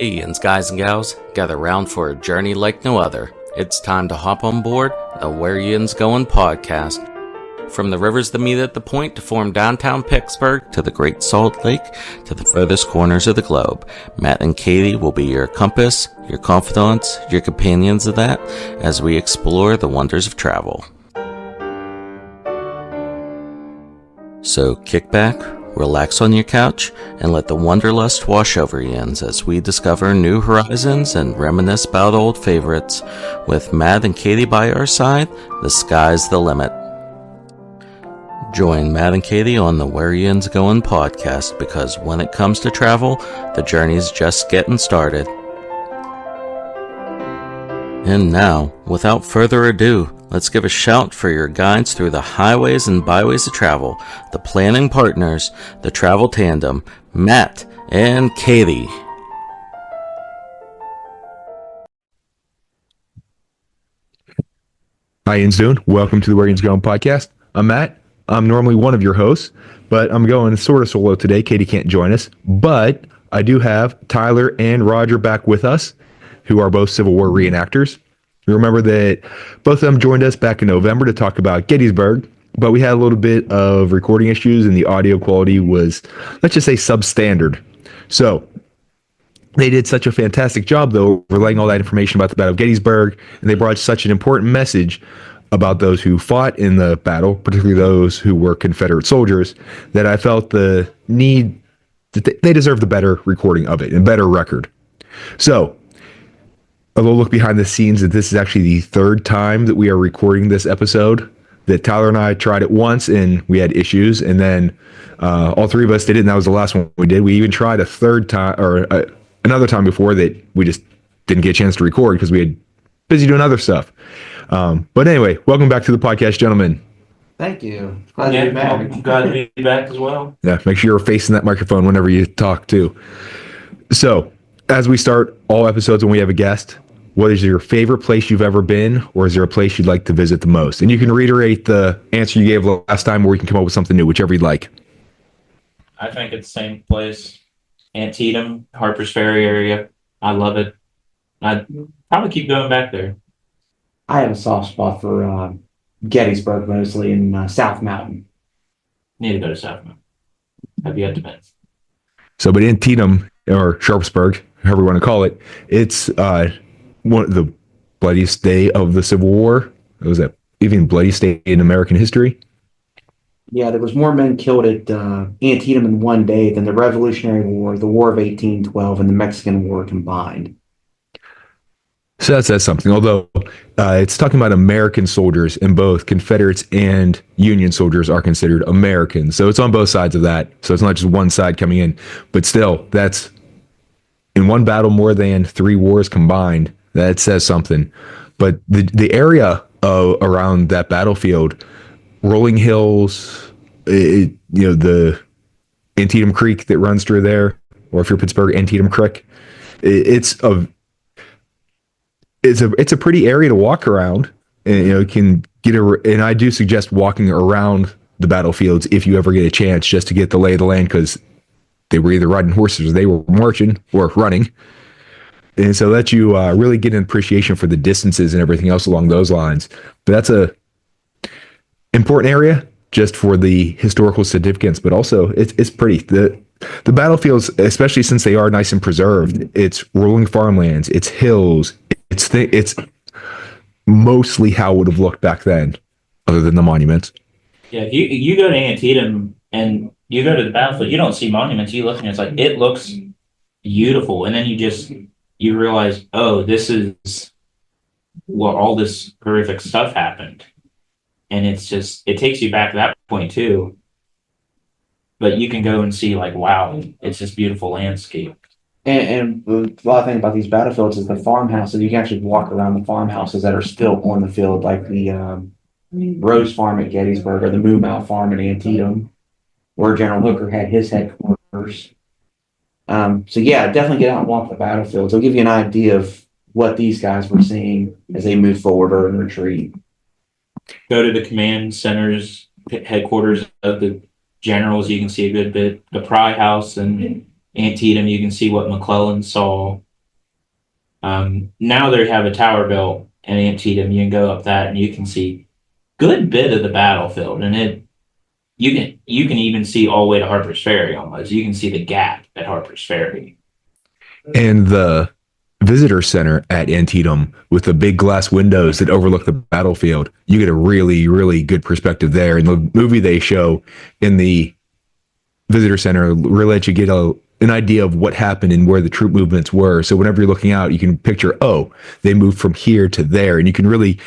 Hey, Yinz guys and gals, gather round for a journey like no other. It's time to hop on board the Where Yinz Goin podcast. From the rivers that meet at the point to form downtown Pittsburgh, to the Great Salt Lake, to the furthest corners of the globe, Matt and Katie will be your compass, your confidants, your companions of that, as we explore the wonders of travel. So kick back, relax on your couch, and let the wanderlust wash over Yinz as we discover new horizons and reminisce about old favorites. With Matt and Katie by our side, the sky's the limit. Join Matt and Katie on the Where Yinz Goin podcast, because when it comes to travel, the journey's just getting started. And now, without further ado, let's give a shout for your guides through the highways and byways of travel, the planning partners, the travel tandem, Matt and Katie. Hi, Yinz doing? Welcome to the Where Yinz Goin podcast. I'm Matt. I'm normally one of your hosts, but I'm going sort of solo today. Katie can't join us, but I do have Tyler and Roger back with us, who are both Civil War reenactors. You remember that both of them joined us back in November to talk about Gettysburg, but we had a little bit of recording issues and the audio quality was, let's just say, substandard. So they did such a fantastic job, though, relaying all that information about the Battle of Gettysburg, and they brought such an important message about those who fought in the battle, particularly those who were Confederate soldiers, that I felt the need that they deserved a better recording of it and better record. So a little look behind the scenes, that this is actually the third time that we are recording this episode. That Tyler and I tried it once and we had issues, and then all three of us did it, and that was the last one we did. We even tried a third time, or another time before, that we just didn't get a chance to record because we had busy doing other stuff. But anyway, welcome back to the podcast, gentlemen. Thank you. Glad to be back. Glad to be back as well. Yeah, make sure you're facing that microphone whenever you talk too. So, as we start all episodes when we have a guest, what is your favorite place you've ever been, or is there a place you'd like to visit the most? And you can reiterate the answer you gave last time, or we can come up with something new, whichever you'd like. I think it's the same place. Antietam, Harper's Ferry area. I love it. I'd probably keep going back there. I have a soft spot for Gettysburg, mostly in South Mountain. Need to go to South Mountain. Have you had to been? So, but Antietam, or Sharpsburg, however you want to call it, it's one of the bloodiest day of the Civil War. It was that even bloodiest day in American history. Yeah, there was more men killed at Antietam in one day than the Revolutionary War, the War of 1812, and the Mexican War combined. So that says something, although it's talking about American soldiers, and both Confederates and Union soldiers are considered Americans. So it's on both sides of that. So it's not just one side coming in, but still, that's in one battle more than three wars combined. That says something. But the area around that battlefield, rolling hills, the Antietam Creek that runs through there, or if you're Pittsburgh, Antietam Creek, it's a pretty area to walk around, and you can get and I do suggest walking around the battlefields if you ever get a chance, just to get the lay of the land, because they were either riding horses or they were marching or running, and so that you really get an appreciation for the distances and everything else along those lines. But that's a important area just for the historical significance, but also it's pretty. The battlefields, especially since they are nice and preserved, it's rolling farmlands, it's hills, it's mostly how it would have looked back then, other than the monuments. Yeah, if you go to Antietam and you go to the battlefield, you don't see monuments. You look and it's like, it looks beautiful. And then you realize, oh, this is where all this horrific stuff happened. And it takes you back to that point too. But you can go and see, like, wow, it's this beautiful landscape. And the other thing about these battlefields is the farmhouses. You can actually walk around the farmhouses that are still on the field, like the Rose Farm at Gettysburg, or the Moo Mow Farm at Antietam, where General Hooker had his headquarters. So yeah, definitely get out and walk the battlefields. It'll give you an idea of what these guys were seeing as they move forward or in retreat. Go to the command centers, headquarters of the generals. You can see a good bit. The Pry House and Antietam, you can see what McClellan saw Now they have a tower built in Antietam. You can go up that and you can see good bit of the battlefield, and you can even see all the way to Harper's Ferry almost. You can see the gap at Harper's Ferry. And the visitor center at Antietam with the big glass windows that overlook the battlefield, you get a really, really good perspective there. And the movie they show in the visitor center really lets you get an idea of what happened and where the troop movements were. So whenever you're looking out, you can picture, oh, they moved from here to there. And you can really,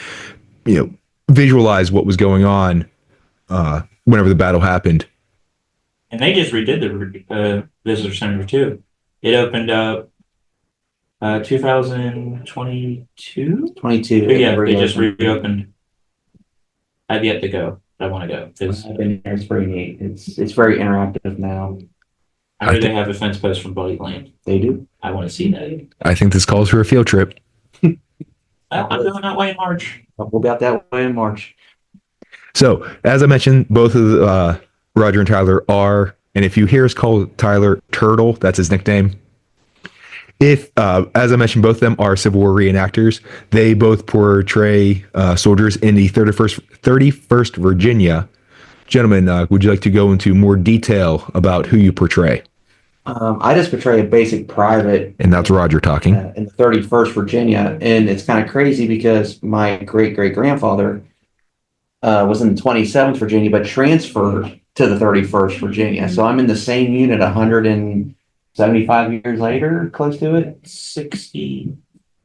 visualize what was going on whenever the battle happened. And they just redid the visitor center too. It opened up 2022? 22. Yeah, they just reopened. I've yet to go. I want to go. I've been there. It's pretty neat. It's very interactive now. I know they have a fence post from Bloody Land. They do. I want to see that. I think this calls for a field trip. I'm going that way in March. We'll be out that way in March. So, as I mentioned, both of Roger and Tyler are, and if you hear us call Tyler Turtle, that's his nickname. If, as I mentioned, both of them are Civil War reenactors. They both portray soldiers in the 31st Virginia. Gentlemen, would you like to go into more detail about who you portray? I just portray a basic private. And that's Roger talking. In the 31st Virginia. And it's kind of crazy because my great-great-grandfather was in the 27th Virginia, but transferred to the 31st Virginia. So I'm in the same unit 175 years later, close to it. 65.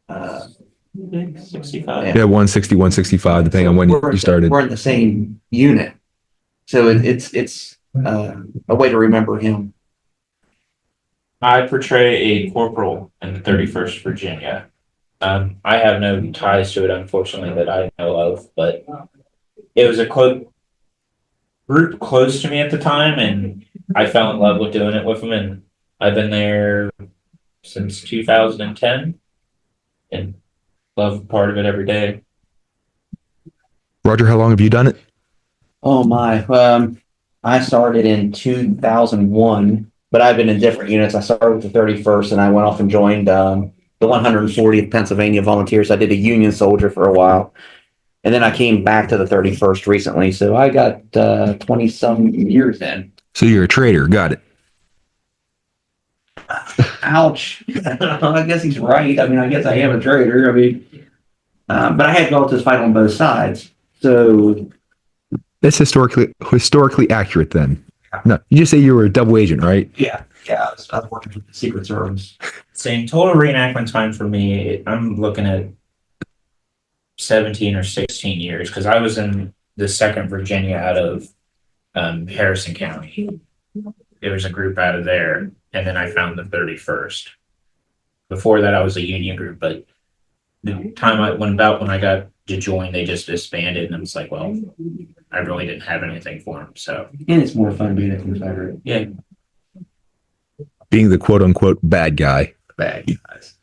Yeah, 160, 165, depending on when you started. We're in the same unit. So it's a way to remember him. I portray a corporal in the 31st Virginia. I have no ties to it, unfortunately, that I know of, but it was a group close to me at the time, and I fell in love with doing it with them, and I've been there since 2010 and love part of it every day. Roger, how long have you done it? Oh my, I started in 2001. But I've been in different units. I started with the 31st, and I went off and joined the 140th Pennsylvania Volunteers. I did a Union soldier for a while, and then I came back to the 31st recently. So I got 20-some years in. So you're a traitor. Got it. Ouch. I guess he's right. I mean, I guess I am a traitor. I mean, but I had relatives fight on both sides. So that's historically accurate then. No, you just say you were a double agent, right? Yeah. I was working for the Secret Service. Same total reenactment time for me. I'm looking at 17 or 16 years because I was in the 2nd Virginia out of Harrison County. There was a group out of there, and then I found the 31st. Before that, I was a Union group, but the time when I got to join, they just disbanded, and I was like, well, I really didn't have anything for them. So, and it's more fun being a Confederate. Yeah, being the quote unquote bad guy. Bad guys.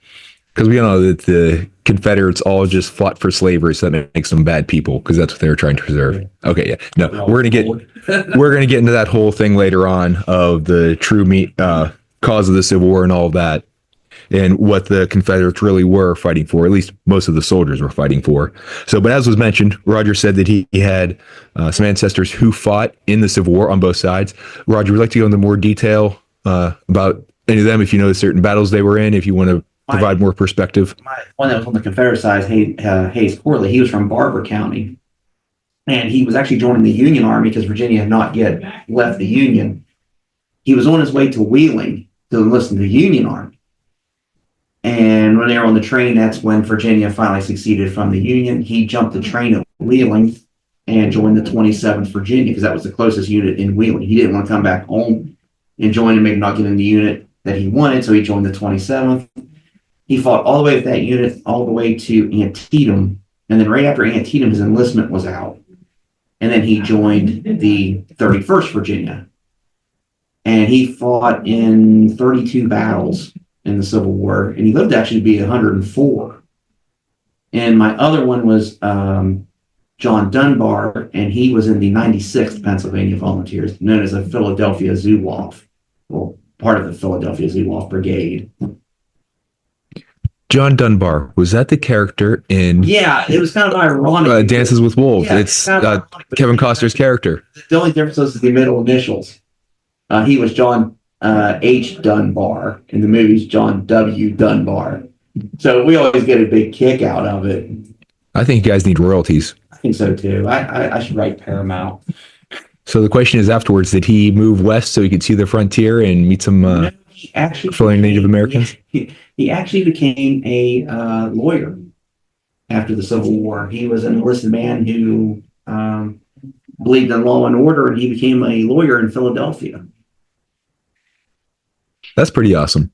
Because we all know that the Confederates all just fought for slavery, so that makes them bad people because that's what they were trying to preserve. Yeah. Okay, yeah, no, we're gonna get into that whole thing later on of the true cause of the Civil War and all of that, and what the Confederates really were fighting for. At least most of the soldiers were fighting for. So, but as was mentioned, Roger said that he had some ancestors who fought in the Civil War on both sides. Roger, would you like to go into more detail about any of them? If you know certain battles they were in, if you want to provide more perspective. One that was on the Confederate side, Hayes Corley. He was from Barber County, and he was actually joining the Union Army because Virginia had not yet left the Union. He was on his way to Wheeling to enlist in the Union Army. And when they were on the train, that's when Virginia finally seceded from the Union. He jumped the train at Wheeling and joined the 27th Virginia because that was the closest unit in Wheeling. He didn't want to come back home and join and maybe not get in the unit that he wanted, so he joined the 27th. He fought all the way with that unit, all the way to Antietam. And then right after Antietam, his enlistment was out. And then he joined the 31st Virginia. And he fought in 32 battles in the Civil War. And he lived to actually be 104. And my other one was John Dunbar, and he was in the 96th Pennsylvania Volunteers, known as the Philadelphia Zouave. Well, part of the Philadelphia Zouave Brigade. John Dunbar, was that the character in Yeah, it was kind of ironic. Dances with Wolves? Yeah, It's kind of ironic, but Kevin Costner's character. the only difference was the middle initials. He was John H. Dunbar. In the movies, John W. Dunbar. So we always get a big kick out of it. I think you guys need royalties. I think so too. I should write Paramount. So the question is afterwards, did he move west so he could see the frontier and meet some He actually fellow Native Americans? He actually became a lawyer after the Civil War. He was an enlisted man who believed in law and order, and he became a lawyer in Philadelphia. That's pretty awesome.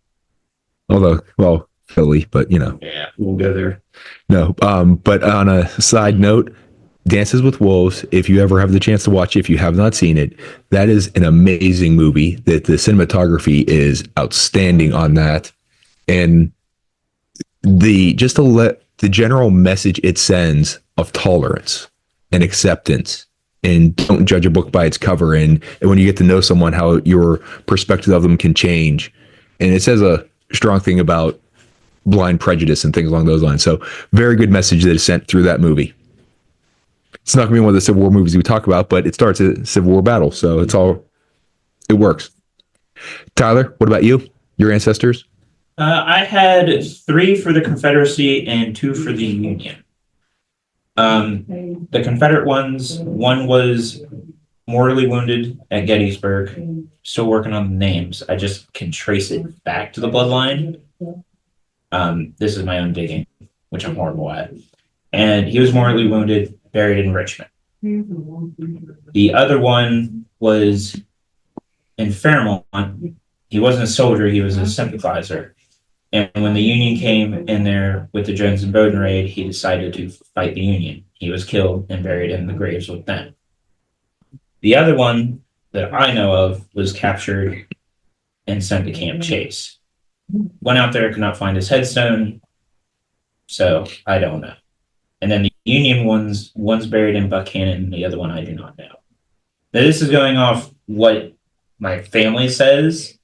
Although, well, Philly, but Yeah, we'll go there. no. But on a side note, Dances with Wolves, if you ever have the chance to watch it, if you have not seen it, that is an amazing movie. That the cinematography is outstanding on that. And the general message it sends of tolerance and acceptance and don't judge a book by its cover, and when you get to know someone, how your perspective of them can change. And it says a strong thing about blind prejudice and things along those lines. So very good message that is sent through that movie. It's not going to be one of the Civil War movies we talk about, but it starts a Civil War battle, so it works. Tyler, what about you? Your ancestors? I had 3 for the Confederacy and 2 for the Union. The Confederate ones, one was mortally wounded at Gettysburg. Still working on the names. I just can trace it back to the bloodline. This is my own digging, which I'm horrible at. And he was mortally wounded, buried in Richmond. The other one was in Fairmont. He wasn't a soldier, he was a sympathizer. And when the Union came in there with the Jones and Bowdoin raid, he decided to fight the Union. He was killed and buried in the graves with them. The other one that I know of was captured and sent to Camp Chase. Went out there, could not find his headstone, so I don't know. And then the Union one's buried in Buchanan, the other one I do not know. Now, this is going off what my family says,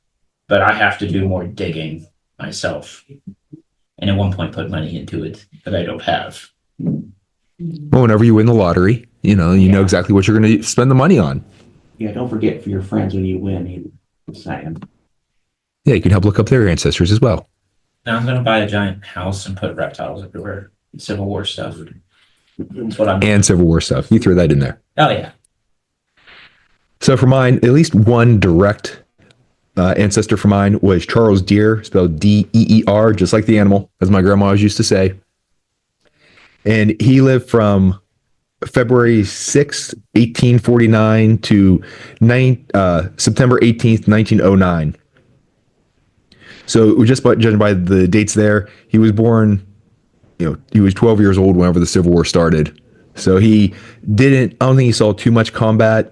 but I have to do more digging myself. And at one point put money into it that I don't have. Well, whenever you win the lottery, you know exactly what you're going to spend the money on. Yeah, don't forget for your friends when you win. Either. Saying. Yeah, you can help look up their ancestors as well. Now I'm going to buy a giant house and put reptiles everywhere. Civil War stuff. That's what I'm. And Civil War stuff. You throw that in there. Oh, yeah. So for mine, at least one direct ancestor for mine was Charles Deer, spelled D-E-E-R, just like the animal, as my grandma always used to say. And he lived from February 6th, 1849 to September 18th, 1909. So just judging by the dates there, he was born, he was 12 years old whenever the Civil War started. So I don't think he saw too much combat.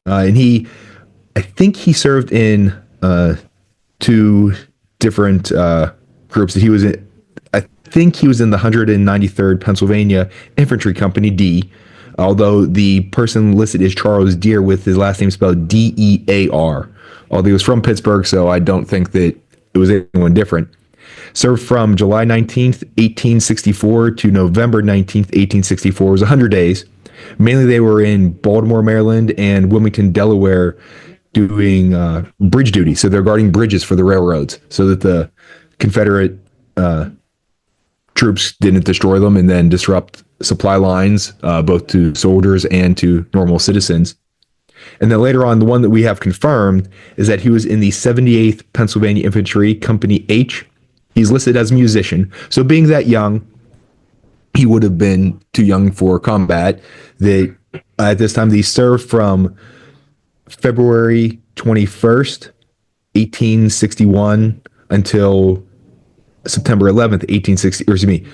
And I think he served in 2 different groups that he was in. I think he was in the 193rd Pennsylvania Infantry Company D, although the person listed is Charles Deer with his last name spelled D-E-A-R. Although he was from Pittsburgh, so I don't think that it was anyone different. Served from July 19th, 1864 to November 19th, 1864. It was 100 days. Mainly they were in Baltimore, Maryland and Wilmington, Delaware doing bridge duty. So they're guarding bridges for the railroads so that the Confederate troops didn't destroy them and then disrupt supply lines, both to soldiers and to normal citizens. And then later on, the one that we have confirmed is that he was in the 78th Pennsylvania Infantry Company H. He's listed as a musician. So being that young, he would have been too young for combat. That at this time, he served from February 21st, 1861 until September 11th, 1860, or excuse me,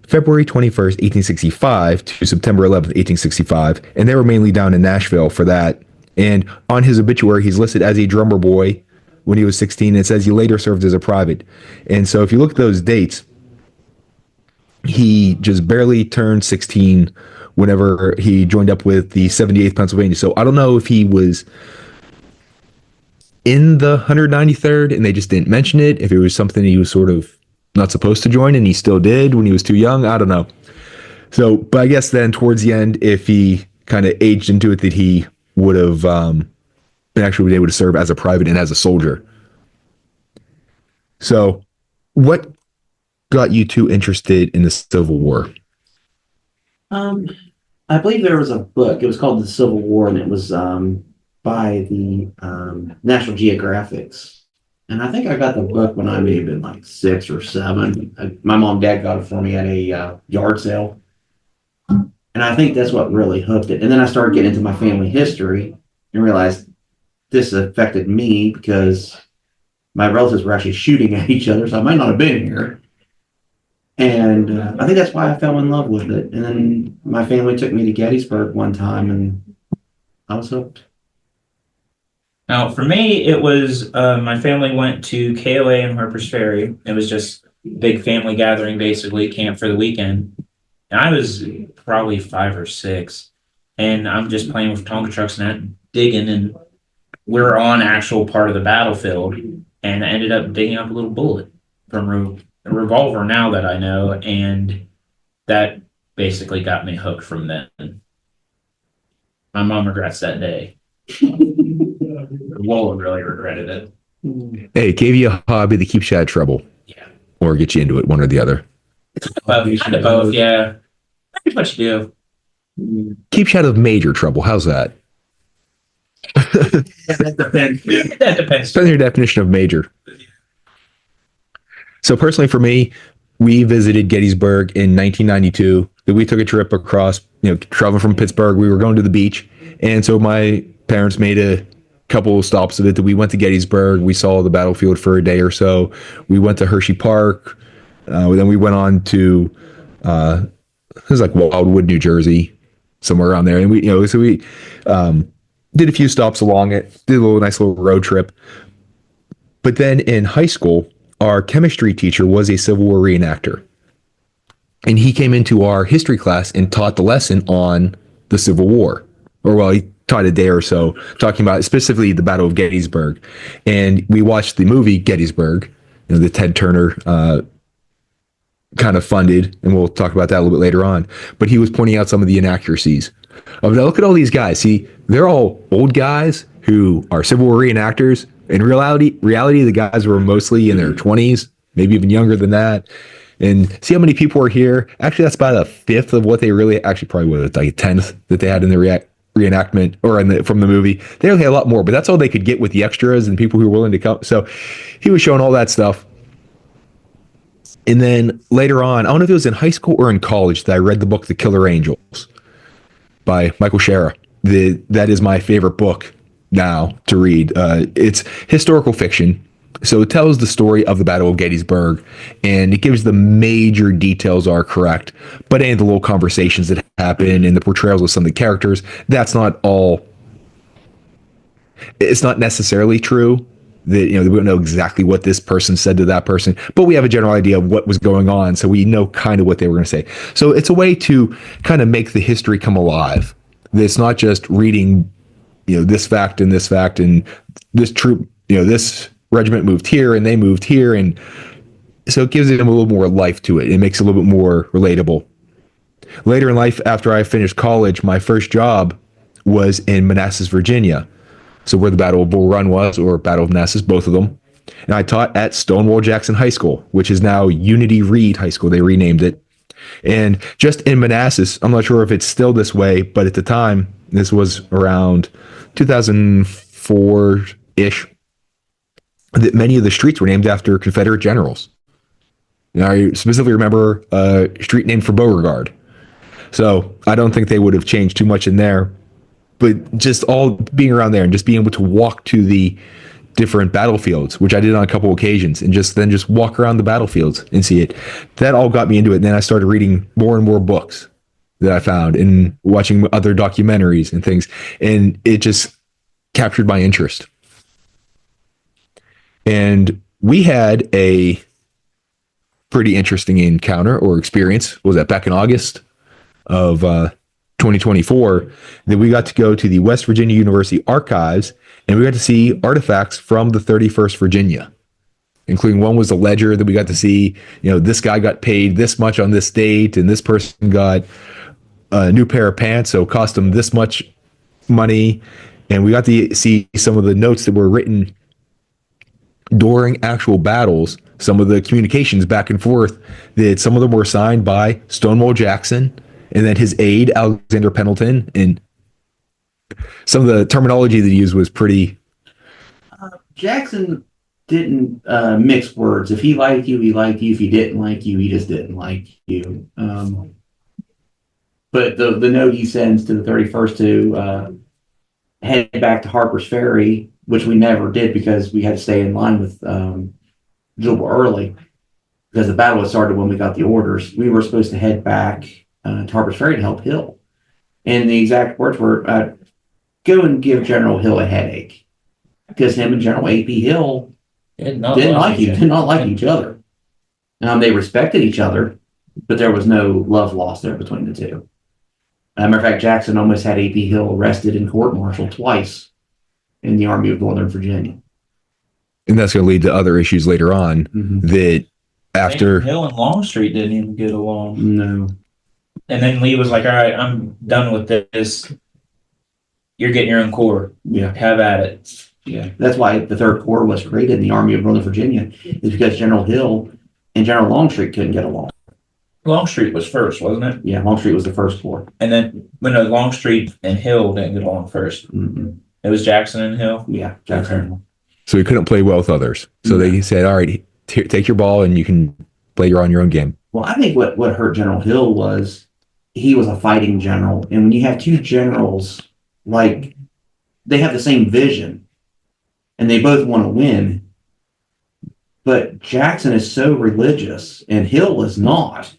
February 21st, 1865 to September 11th, 1865. And they were mainly down in Nashville for that. And on his obituary, he's listed as a drummer boy when he was 16. It says he later served as a private. And so if you look at those dates, he just barely turned 16 whenever he joined up with the 78th Pennsylvania. So I don't know if he was in the 193rd and they just didn't mention it, if it was something he was sort of not supposed to join, and he still did when he was too young. I don't know. So, but I guess then towards the end, if he kind of aged into it, that he would have been actually able to serve as a private and as a soldier. So, what got you two interested in the Civil War? I believe there was a book. It was called The Civil War, and it was by the National Geographics. And I think I got the book when I may have been like 6 or 7. My mom and dad got it for me at a yard sale. And I think that's what really hooked it. And then I started getting into my family history and realized this affected me because my relatives were actually shooting at each other, so I might not have been here. And I think that's why I fell in love with it. And then my family took me to Gettysburg one time, and I was hooked. Now, for me, it was my family went to KOA in Harper's Ferry. It was just big family gathering, basically, camp for the weekend. And I was probably 5 or 6, and I'm just playing with Tonka trucks and digging, and we're on actual part of the battlefield, and I ended up digging up a little bullet from a revolver now that I know, and that basically got me hooked from then. My mom regrets that day. Lola really regretted it. Hey, it gave you a hobby that keeps you out of trouble. Yeah. Or get you into it, one or the other. Kind of both, yeah. Pretty much do. Keeps you out of major trouble. How's that? That depends. That depends. Depends on your definition of major. So personally for me, we visited Gettysburg in 1992. We took a trip across, traveling from Pittsburgh. We were going to the beach. And so my parents made a couple of stops of it that we went to Gettysburg. We saw the battlefield for a day or so. We went to Hershey Park. Then we went on to, it was like Wildwood, New Jersey, somewhere around there. And we did a few stops along it, did a nice little road trip. But then in high school, our chemistry teacher was a Civil War reenactor. And he came into our history class and taught the lesson on the Civil War. He taught a day or so talking about specifically the Battle of Gettysburg. And we watched the movie Gettysburg, the Ted Turner kind of funded, and we'll talk about that a little bit later on. But he was pointing out some of the inaccuracies. Now look at all these guys. See, they're all old guys who are Civil War reenactors. In reality, the guys were mostly in their 20s, maybe even younger than that. And see how many people were here? Actually, that's about a fifth of what they really, actually probably was like a tenth that they had in the reenactment or from the movie. They really had a lot more, but that's all they could get with the extras and people who were willing to come. So he was showing all that stuff. And then later on, I don't know if it was in high school or in college, that I read the book The Killer Angels by Michael Shara. That is my favorite book now to read. It's historical fiction. So it tells the story of the Battle of Gettysburg, and it gives the major details are correct, but any of the little conversations that happen and the portrayals of some of the characters, that's not all. It's not necessarily true. That we don't know exactly what this person said to that person, but we have a general idea of what was going on, so we know kind of what they were going to say. So it's a way to kind of make the history come alive. It's not just reading, this fact and this this troop, this regiment moved here and they moved here, and so it gives them a little more life to it. It makes it a little bit more relatable. Later in life, after I finished college, my first job was in Manassas, Virginia. So where the Battle of Bull Run was, or Battle of Manassas, both of them. And I taught at Stonewall Jackson High School, which is now Unity Reed High School. They renamed it. And just in Manassas, I'm not sure if it's still this way, but at the time, this was around 2004-ish, that many of the streets were named after Confederate generals. I specifically remember a street named for Beauregard. So I don't think they would have changed too much in there. But just all being around there and just being able to walk to the different battlefields, which I did on a couple occasions, and just walk around the battlefields and see it. That all got me into it. And then I started reading more and more books that I found and watching other documentaries and things. And it just captured my interest. And we had a pretty interesting encounter or experience. What was that, back in August of 2024, that we got to go to the West Virginia University Archives, and we got to see artifacts from the 31st Virginia. including one was a ledger that we got to see. This guy got paid this much on this date, and this person got a new pair of pants, so it cost them this much money. And we got to see some of the notes that were written during actual battles, some of the communications back and forth, that some of them were signed by Stonewall Jackson and then his aide, Alexander Pendleton. And some of the terminology that he used was pretty... Jackson didn't mix words. If he liked you, he liked you. If he didn't like you, he just didn't like you. But the note he sends to the 31st to head back to Harper's Ferry, which we never did because we had to stay in line with Jubal early, because the battle had started when we got the orders. We were supposed to head back to Harper's Ferry to help Hill. And the exact words were, go and give General Hill a headache. Because him and General A.P. Hill did not like each other. They respected each other, but there was no love lost there between the two. Matter of fact, Jackson almost had A.P. Hill arrested and court-martialed twice in the Army of Northern Virginia. And that's going to lead to other issues later on that after... Hill and Longstreet didn't even get along. No. And then Lee was like, all right, I'm done with this. You're getting your own corps. Yeah. Have at it. Yeah. That's why the 3rd Corps was created in the Army of Northern Virginia, is because General Hill and General Longstreet couldn't get along. Longstreet was first, wasn't it? Yeah, Longstreet was the 1st Corps. And then when Longstreet and Hill didn't get along first. Mm-hmm. It was Jackson and Hill? Yeah, Jackson and Hill. So he couldn't play well with others. So they said, all right, take your ball and you can play on your own game. Well, I think what hurt General Hill was he was a fighting general. And when you have two generals, like, they have the same vision and they both want to win. But Jackson is so religious and Hill is not.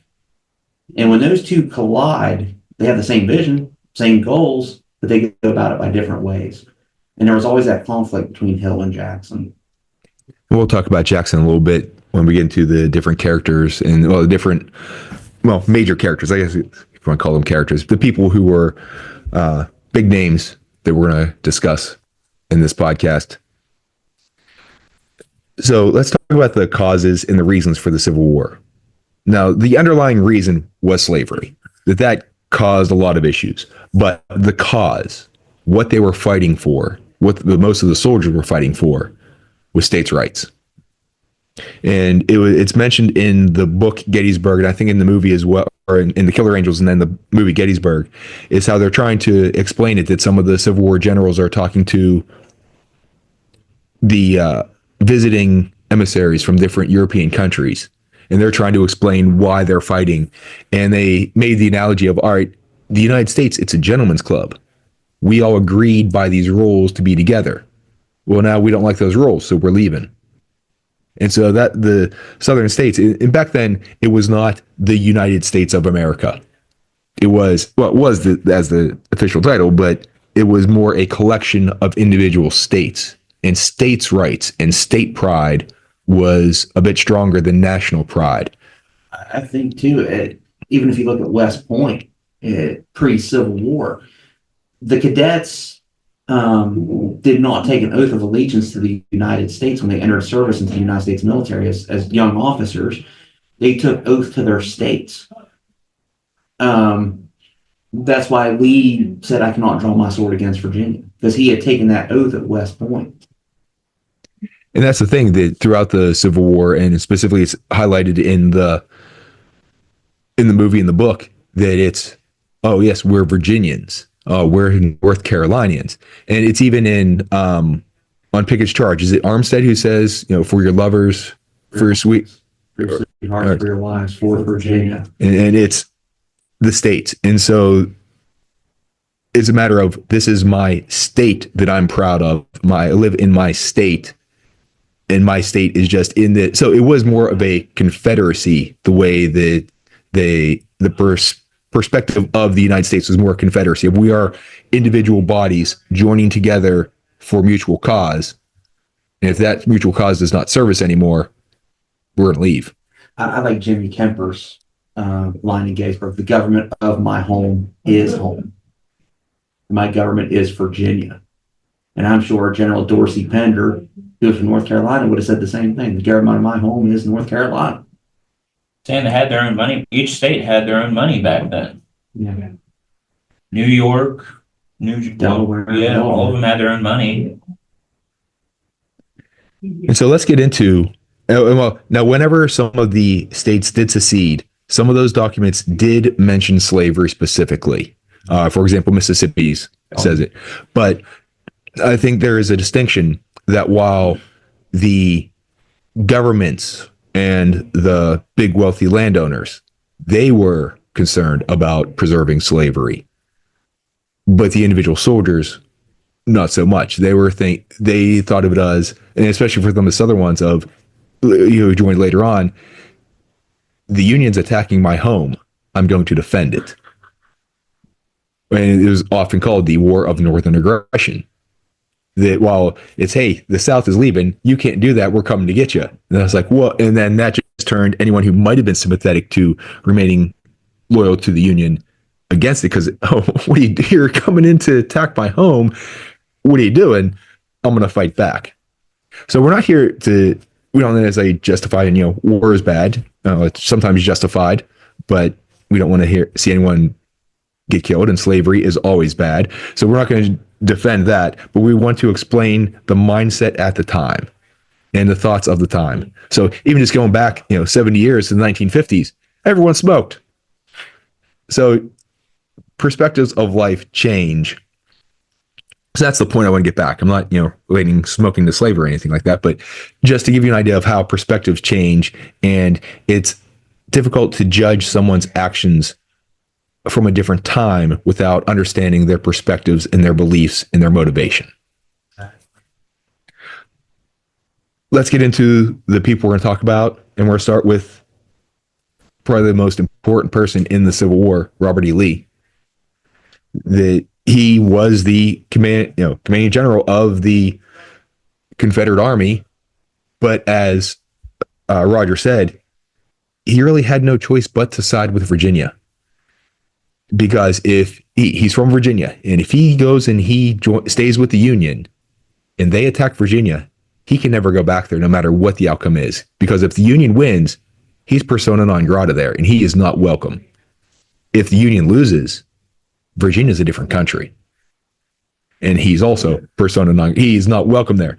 And when those two collide, they have the same vision, same goals, but they go about it by different ways. And there was always that conflict between Hill and Jackson. We'll talk about Jackson a little bit when we get into the different characters and major characters, I guess if you want to call them characters, the people who were big names that we're going to discuss in this podcast. So let's talk about the causes and the reasons for the Civil War. Now, the underlying reason was slavery, that caused a lot of issues, but the cause, what they were fighting for, what most of the soldiers were fighting for, was states' rights. And it's mentioned in the book Gettysburg, and I think in the movie as well, or in The Killer Angels and then the movie Gettysburg, is how they're trying to explain it, that some of the Civil War generals are talking to the visiting emissaries from different European countries, and they're trying to explain why they're fighting. And they made the analogy of, all right, the United States, it's a gentleman's club. We all agreed by these rules to be together. Well, now we don't like those rules, so we're leaving. And so that the southern states, and back then, it was not the United States of America. It was, as the official title, but it was more a collection of individual states. And states' rights and state pride was a bit stronger than national pride. I think, too, even if you look at West Point, pre-Civil War, the cadets did not take an oath of allegiance to the United States when they entered service into the United States military as young officers. They took oath to their states. That's why Lee said, I cannot draw my sword against Virginia, because he had taken that oath at West Point. And that's the thing, that throughout the Civil War, and specifically it's highlighted in the movie and the book, that it's, oh yes, we're Virginians. We're North Carolinians. And it's even in on Pickett's charge. Is it Armstead who says, for your lovers, for your sweet hearts, for your lives, for Virginia. And it's the states. And so it's a matter of, this is my state that I'm proud of. I live in my state, and my state is just in the... So it was more of a confederacy, the way that the perspective of the United States was more a confederacy. If we are individual bodies joining together for mutual cause, and if that mutual cause does not serve us anymore, we're going to leave. I like Jimmy Kemper's line in Gettysburg: the government of my home is home. My government is Virginia. And I'm sure General Dorsey Pender who was from North Carolina would have said the same thing. The government of my home is North Carolina. Saying they had their own money. Each state had their own money back then. Yeah. New York, Delaware, yeah, all of them had their own money. And so let's get into, well, now whenever some of the states did secede, some of those documents did mention slavery specifically. For example, Mississippi's says it. But I think there is a distinction that while the governments and the big wealthy landowners, they were concerned about preserving slavery, but the individual soldiers, not so much. They thought of it as, and especially for some of the southern ones of, who joined later on, the Union's attacking my home, I'm going to defend it. And it was often called the War of Northern Aggression. That while it's, hey, the South is leaving, you can't do that, we're coming to get you. And I was like, well, and then that just turned anyone who might have been sympathetic to remaining loyal to the Union against it, because, oh, what are you, you're coming in to attack my home, what are you doing? I'm going to fight back. So we're not here to, we don't, as I justify, and war is bad. It's sometimes justified, but we don't want to see anyone get killed, and slavery is always bad. So we're not going to defend that, but we want to explain the mindset at the time and the thoughts of the time. So even just going back, 70 years to the 1950s, everyone smoked. So perspectives of life change. So that's the point I want to get back. I'm not, relating smoking to slavery or anything like that, but just to give you an idea of how perspectives change, and it's difficult to judge someone's actions from a different time without understanding their perspectives and their beliefs and their motivation. Let's get into the people we're going to talk about, and we're going to start with probably the most important person in the Civil War, Robert E. Lee. He was the commanding general of the Confederate Army, but as Roger said, he really had no choice but to side with Virginia. Because if he's from Virginia, and if he goes and he stays with the Union and they attack Virginia, he can never go back there no matter what the outcome is. Because if the Union wins, he's persona non grata there, and he is not welcome. If the Union loses, Virginia is a different country, and he's also persona non, he's not welcome there.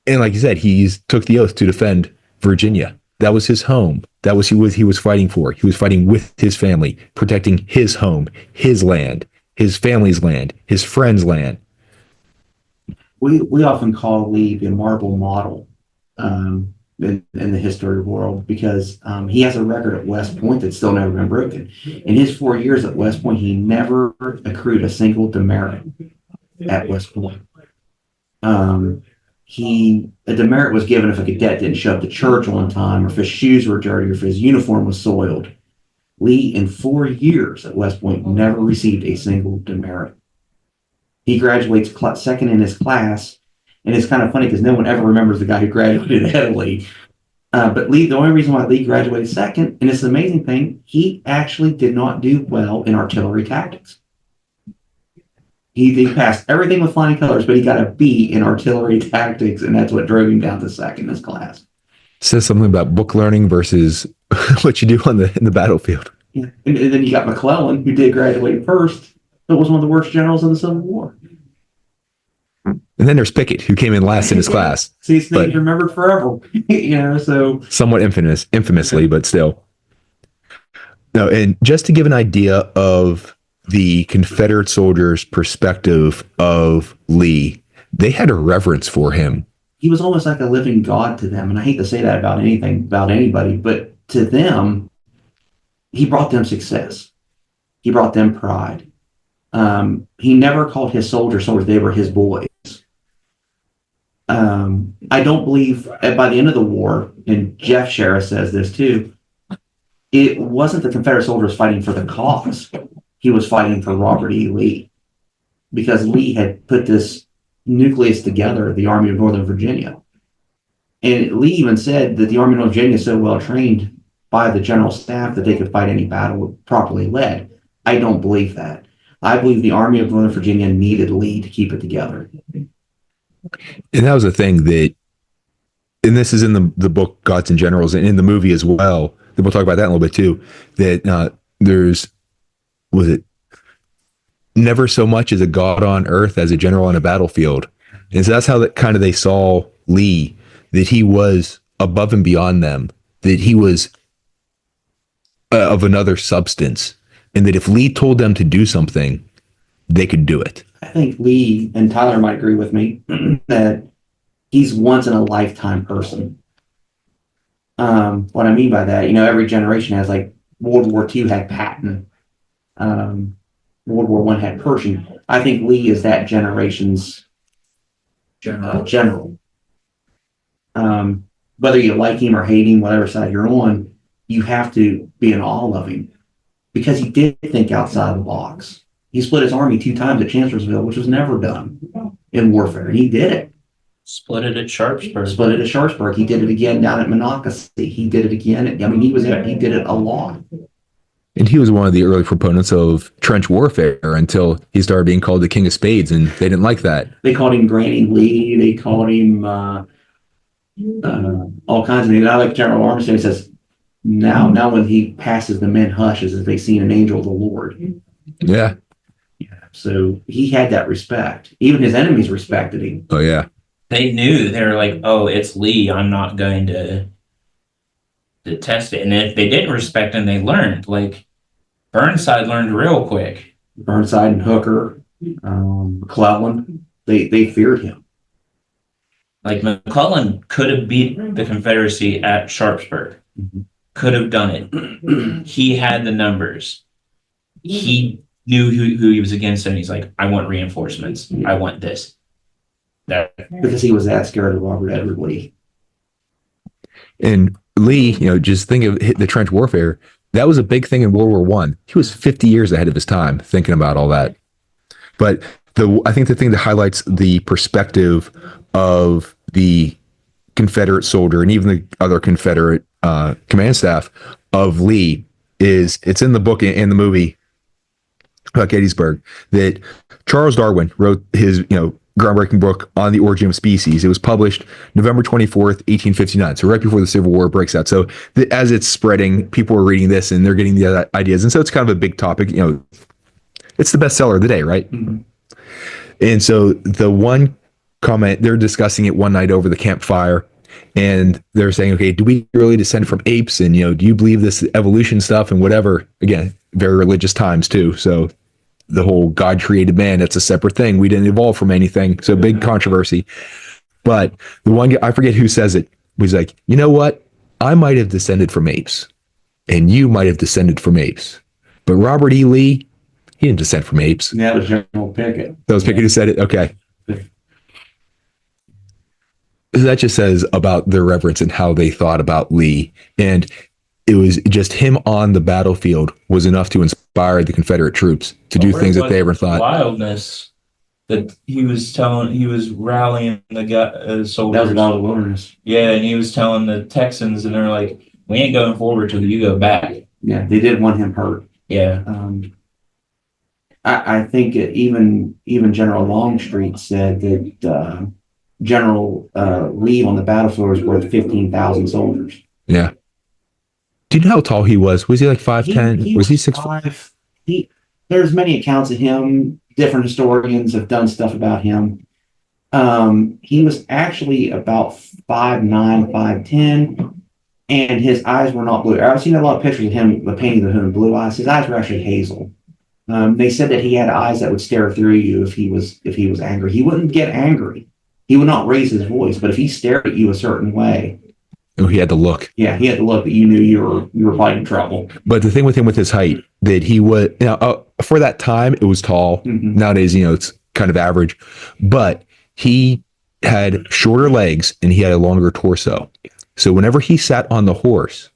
And like you said, he took the oath to defend Virginia. That was his home. That was who he was fighting for. He was fighting with his family, protecting his home, his land, his family's land, his friends' land. We often call Lee the marble model in the history world, because he has a record at West Point that's still never been broken. In his 4 years at West Point, he never accrued a single demerit at West Point. A demerit was given if a cadet didn't show up to church on time, or if his shoes were dirty, or if his uniform was soiled. Lee, in 4 years at West Point, never received a single demerit. He graduates second in his class, and it's kind of funny because no one ever remembers the guy who graduated ahead of Lee. But Lee, the only reason why Lee graduated second, and it's an amazing thing, he actually did not do well in artillery tactics. He passed everything with flying colors, but he got a B in artillery tactics, and that's what drove him down to second in his class. Says something about book learning versus what you do in the battlefield. Yeah. And then you got McClellan, who did graduate first, but was one of the worst generals of the Civil War. And then there's Pickett, who came in last in his class. See, his name's remembered forever. So somewhat infamously, but still. No, and just to give an idea of the Confederate soldiers' perspective of Lee, they had a reverence for him. He was almost like a living god to them. And I hate to say that about anybody, but to them, he brought them success. He brought them pride. He never called his soldiers, they were his boys. I don't believe by the end of the war, and Jeff Shera says this too, it wasn't the Confederate soldiers fighting for the cause. He was fighting for Robert E. Lee, because Lee had put this nucleus together, the Army of Northern Virginia. And Lee even said that the Army of Northern Virginia is so well trained by the general staff that they could fight any battle properly led. I don't believe that. I believe the Army of Northern Virginia needed Lee to keep it together. And that was the thing that, and this is in the book Gods and Generals, and in the movie as well. That we'll talk about that in a little bit too. That was it never so much as a god on earth as a general on a battlefield, and so that's how they saw Lee, that he was above and beyond them, that he was of another substance, and that if Lee told them to do something, they could do it. I think Lee and Tyler might agree with me that he's once in a lifetime person. What I mean by that, every generation has, like, World War II had Patton, World War I had Pershing. I think Lee is that generation's general. Whether you like him or hate him, whatever side you're on, you have to be in awe of him because he did think outside the box. He split his army 2 times at Chancellorsville, which was never done in warfare, and he did it. Split it at Sharpsburg. He did it again down at Monocacy. He did it again. He did it a lot. And he was one of the early proponents of trench warfare until he started being called the King of Spades, and they didn't like that. They called him Granny Lee. They called him all kinds of names. I like General Armistead. He says, now when he passes, the men hush as if they seen an angel of the Lord. Yeah. So he had that respect. Even his enemies respected him. Oh, yeah. They knew. They were like, oh, it's Lee. I'm not going to test it. And if they didn't respect him, they learned. Like, Burnside learned real quick. Burnside and Hooker, McClellan, they feared him. Like, McClellan could have beat the Confederacy at Sharpsburg. Mm-hmm. Could have done it. He had the numbers. He knew who he was against, and he's like, I want reinforcements. I want this. Because he was that scared of Robert Edward Lee. And Lee, just think of the trench warfare. That was a big thing in World War I. He was 50 years ahead of his time thinking about all that. But I think the thing that highlights the perspective of the Confederate soldier and even the other Confederate command staff of Lee is, it's in the book and the movie about Gettysburg, that Charles Darwin wrote his, groundbreaking book on the origin of species. It was published November 24th, 1859. So right before the Civil War breaks out. So as it's spreading, people are reading this and they're getting the ideas. And so it's kind of a big topic. It's the bestseller of the day, right? Mm-hmm. And so the one comment, they're discussing it one night over the campfire, and they're saying, okay, do we really descend from apes? And, do you believe this evolution stuff and whatever? Again, very religious times too. So the whole God created man, that's a separate thing. We didn't evolve from anything. So big controversy. But the one guy, I forget who says it, was like, you know what? I might have descended from apes and you might have descended from apes. But Robert E. Lee, he didn't descend from apes. That was General Pickett. That was Pickett who said it? Okay. That just says about their reverence and how they thought about Lee. And it was just him on the battlefield was enough to inspire the Confederate troops to do things that they ever thought. Wildness that he was rallying the soldiers. That was Battle of the Wilderness. Yeah, and he was telling the Texans, and they're like, we ain't going forward till you go back. Yeah, they did want him hurt. Yeah. I think even General Longstreet said that General Lee on the battlefield was worth 15,000 soldiers. Yeah. Do you know how tall he was? Was he like 5'10"? Was he 6'5"? There's many accounts of him. Different historians have done stuff about him. He was actually about 5'9", 5'10", and his eyes were not blue. I've seen a lot of pictures of him, the painting of him, blue eyes. His eyes were actually hazel. They said that he had eyes that would stare through you if he was angry. He wouldn't get angry. He would not raise his voice, but if he stared at you a certain way, oh, he had to look. Yeah, he had to look that you knew you were fighting trouble. But the thing with him with his height, that he would, for that time it was tall. Mm-hmm. Nowadays, it's kind of average, but he had shorter legs and he had a longer torso. So whenever he sat on the horse,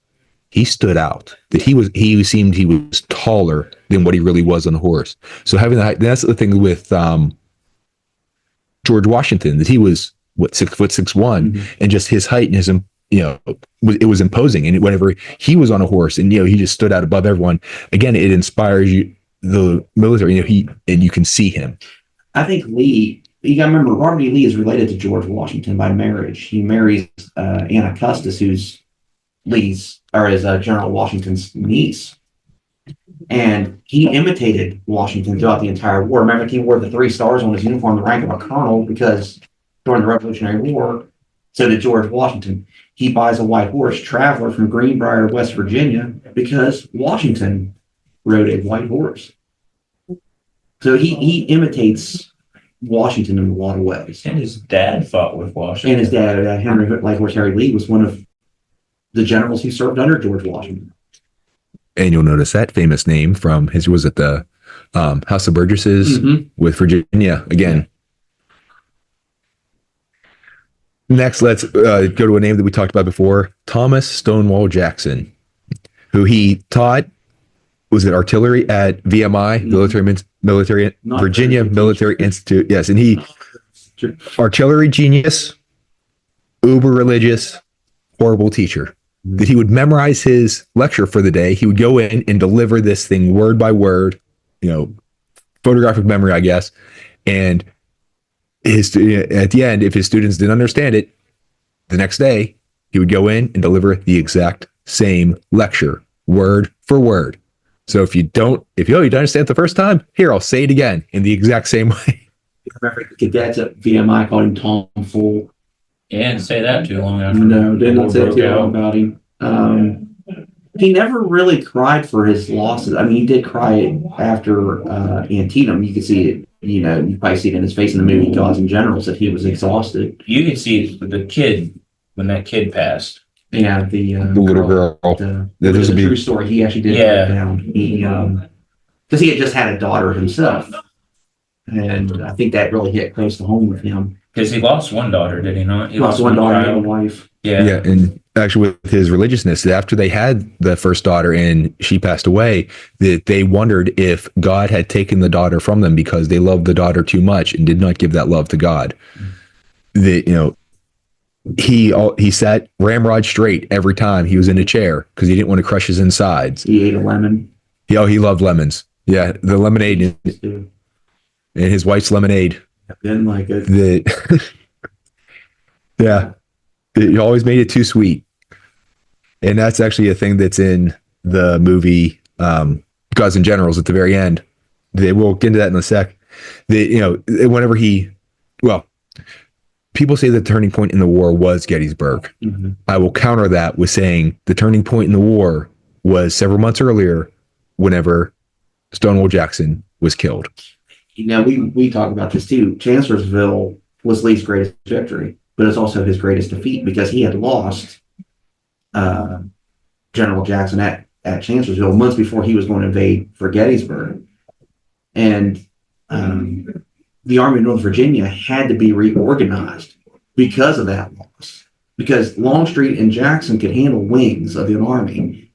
he stood out. That he seemed he was taller than what he really was on the horse. So having the height, that's the thing with George Washington, that he was 6'1", mm-hmm. and just his height and his, it was imposing. And whenever he was on a horse and, he just stood out above everyone, again, it inspires you, the military, and you can see him. I think Lee you got to remember, Robert E. Lee is related to George Washington by marriage. He marries Anna Custis, who's General Washington's niece. And he imitated Washington throughout the entire war. Remember, he wore the 3 stars on his uniform, the rank of a colonel, because during the Revolutionary War, so did George Washington. He buys a white horse, Traveler, from Greenbrier, West Virginia, because Washington rode a white horse. So he imitates Washington in a lot of ways. And his dad fought with Washington. And his dad, Harry Lee, was one of the generals who served under George Washington. And you'll notice that famous name from was it the House of Burgesses with Virginia again. Next, let's go to a name that we talked about before, Thomas Stonewall Jackson, who he taught, was it artillery at VMI, Virginia Military Institute. Yes, and he, artillery genius, uber religious, horrible teacher. That he would memorize his lecture for the day. He would go in and deliver this thing word by word, photographic memory, I guess. And at the end, if his students didn't understand it, the next day he would go in and deliver the exact same lecture, word for word. So if you don't understand it the first time, here, I'll say it again in the exact same way. Remember, the cadets at VMI called him Tom Fool. Yeah, didn't say that too long after. No, didn't say too long about him. He never really cried for his losses. I mean, he did cry after Antietam. You could see it. You probably see it in his face in the movie Gods and Generals that he was exhausted. You could see the kid when that kid passed. Yeah, the little girl. There's a true story. He actually did write down. He because he had just had a daughter himself, and I think that really hit close to home with him. Because he lost one daughter, did he not? He lost one daughter and a wife. Yeah, and actually with his religiousness, after they had the first daughter and she passed away, that they wondered if God had taken the daughter from them because they loved the daughter too much and did not give that love to God. He sat ramrod straight every time he was in a chair because he didn't want to crush his insides. He ate a lemon. He loved lemons. Yeah, the lemonade and his wife's lemonade. Didn't like it. It always made it too sweet. And that's actually a thing that's in the movie Gods and Generals at the very end. We'll get into that in a sec. People say the turning point in the war was Gettysburg. Mm-hmm. I will counter that with saying the turning point in the war was several months earlier whenever Stonewall Jackson was killed. We talk about this too. Chancellorsville was Lee's greatest victory, but it's also his greatest defeat because he had lost General Jackson at Chancellorsville months before he was going to invade for Gettysburg. And the Army of Northern Virginia had to be reorganized because of that loss. Because Longstreet and Jackson could handle wings of the army,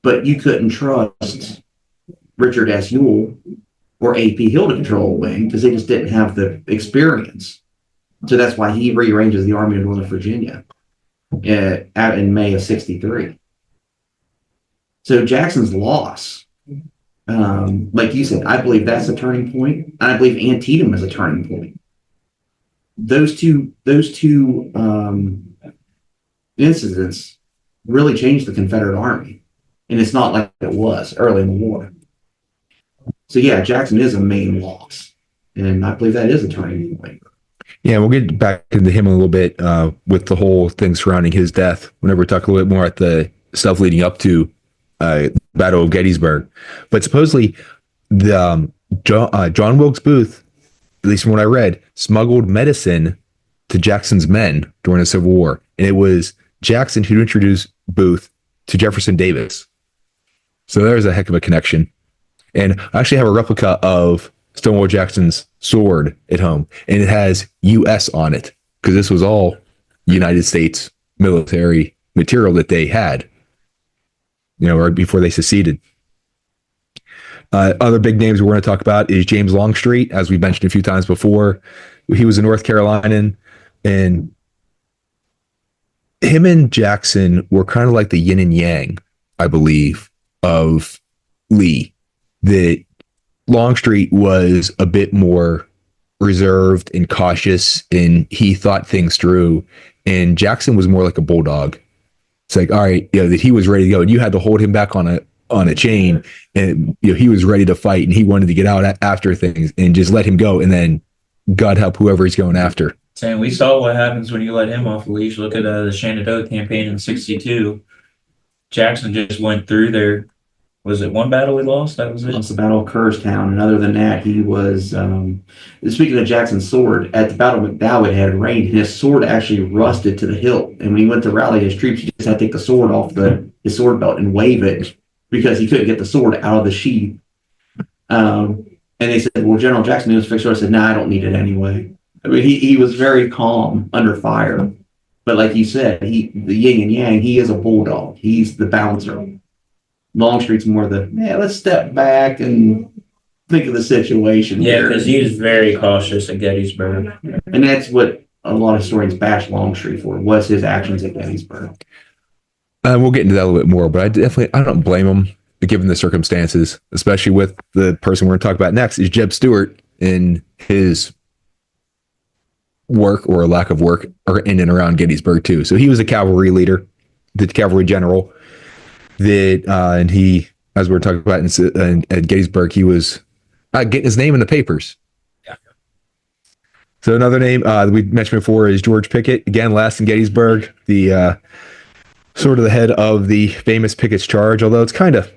but you couldn't trust Richard S. Ewell or A.P. Hill to control a wing because they just didn't have the experience. So that's why he rearranges the Army of Northern Virginia out in May of '63. So Jackson's loss, like you said, I believe that's a turning point. And I believe Antietam is a turning point. Those two incidents really changed the Confederate Army. And it's not like it was early in the war. So yeah, Jackson is a main loss. And I believe that is a turning point. Yeah, we'll get back into him a little bit with the whole thing surrounding his death whenever we talk a little bit more at the stuff leading up to Battle of Gettysburg. But supposedly the John Wilkes Booth, at least from what I read, smuggled medicine to Jackson's men during the Civil War. And it was Jackson who introduced Booth to Jefferson Davis. So there's a heck of a connection. And I actually have a replica of Stonewall Jackson's sword at home, and it has U.S. on it because this was all United States military material that they had, right before they seceded. Other big names we're going to talk about is James Longstreet, as we mentioned a few times before. He was a North Carolinian, and him and Jackson were kind of like the yin and yang, I believe, of Lee. That Longstreet was a bit more reserved and cautious, and he thought things through. And Jackson was more like a bulldog. It's like, all right, that he was ready to go, and you had to hold him back on a chain, and he was ready to fight, and he wanted to get out after things, and just let him go, and then God help whoever he's going after. Saying we saw what happens when you let him off the leash. Look at the Shenandoah campaign in '62. Jackson just went through there. Was it one battle we lost? That was it. Lost the Battle of Kerrstown, and other than that, he was. Speaking of Jackson's sword, at the Battle of McDowell, it had rained, and his sword actually rusted to the hilt. And when he went to rally his troops, he just had to take the sword off his sword belt and wave it because he couldn't get the sword out of the sheath. And they said, "Well, General Jackson knew his fixed sword." I said, "No, I don't need it anyway." I mean, he was very calm under fire, but like you said, the yin and yang. He is a bulldog. He's the bouncer. Longstreet's more let's step back and think of the situation. Yeah, because he was very cautious at Gettysburg. And that's what a lot of historians bash Longstreet for, was his actions at Gettysburg. We'll get into that a little bit more, but I don't blame him given the circumstances, especially with the person we're going to talk about next is Jeb Stuart in his work or lack of work in and around Gettysburg too. So he was a cavalry leader, the cavalry general. And he, as we were talking about at Gettysburg, he was getting his name in the papers. Yeah. So another name that we mentioned before is George Pickett. Again, last in Gettysburg, the sort of the head of the famous Pickett's Charge, although it's kind of,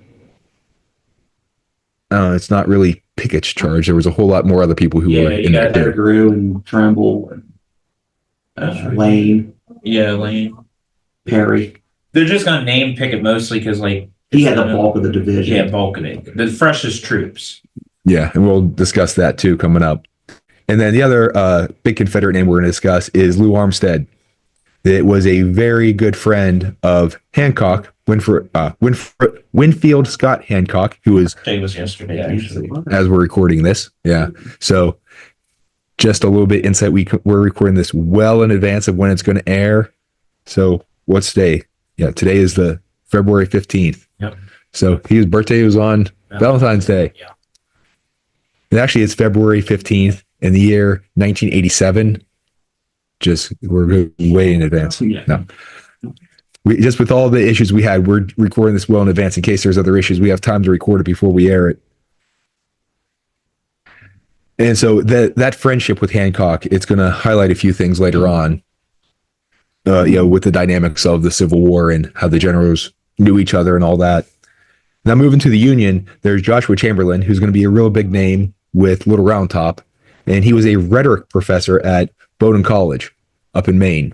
it's not really Pickett's Charge. There was a whole lot more other people who were in that. Grew and Trimble and Lane. Yeah, Lane. Perry. They're just going to name Pickett mostly because, he had the bulk of the division. Yeah, bulk of it. The freshest troops. Yeah, and we'll discuss that too coming up. And then the other big Confederate name we're going to discuss is Lew Armstead. It was a very good friend of Hancock, Winfield Scott Hancock, who was... Today was yesterday, actually. As we're recording this. Yeah. So just a little bit insight. We're recording this well in advance of when it's going to air. So what's today? Yeah, today is the February 15th. Yep. So his birthday was on Valentine's Day. Yeah. And actually, it's February 15th in the year 1987. Just, we're way in advance. Yeah. No. Just with all the issues we had, we're recording this well in advance in case there's other issues. We have time to record it before we air it. And so that friendship with Hancock, it's going to highlight a few things later on. With the dynamics of the Civil War and how the generals knew each other and all that. Now moving to the Union, there's Joshua Chamberlain, who's going to be a real big name with Little Round Top. And he was a rhetoric professor at Bowdoin College up in Maine.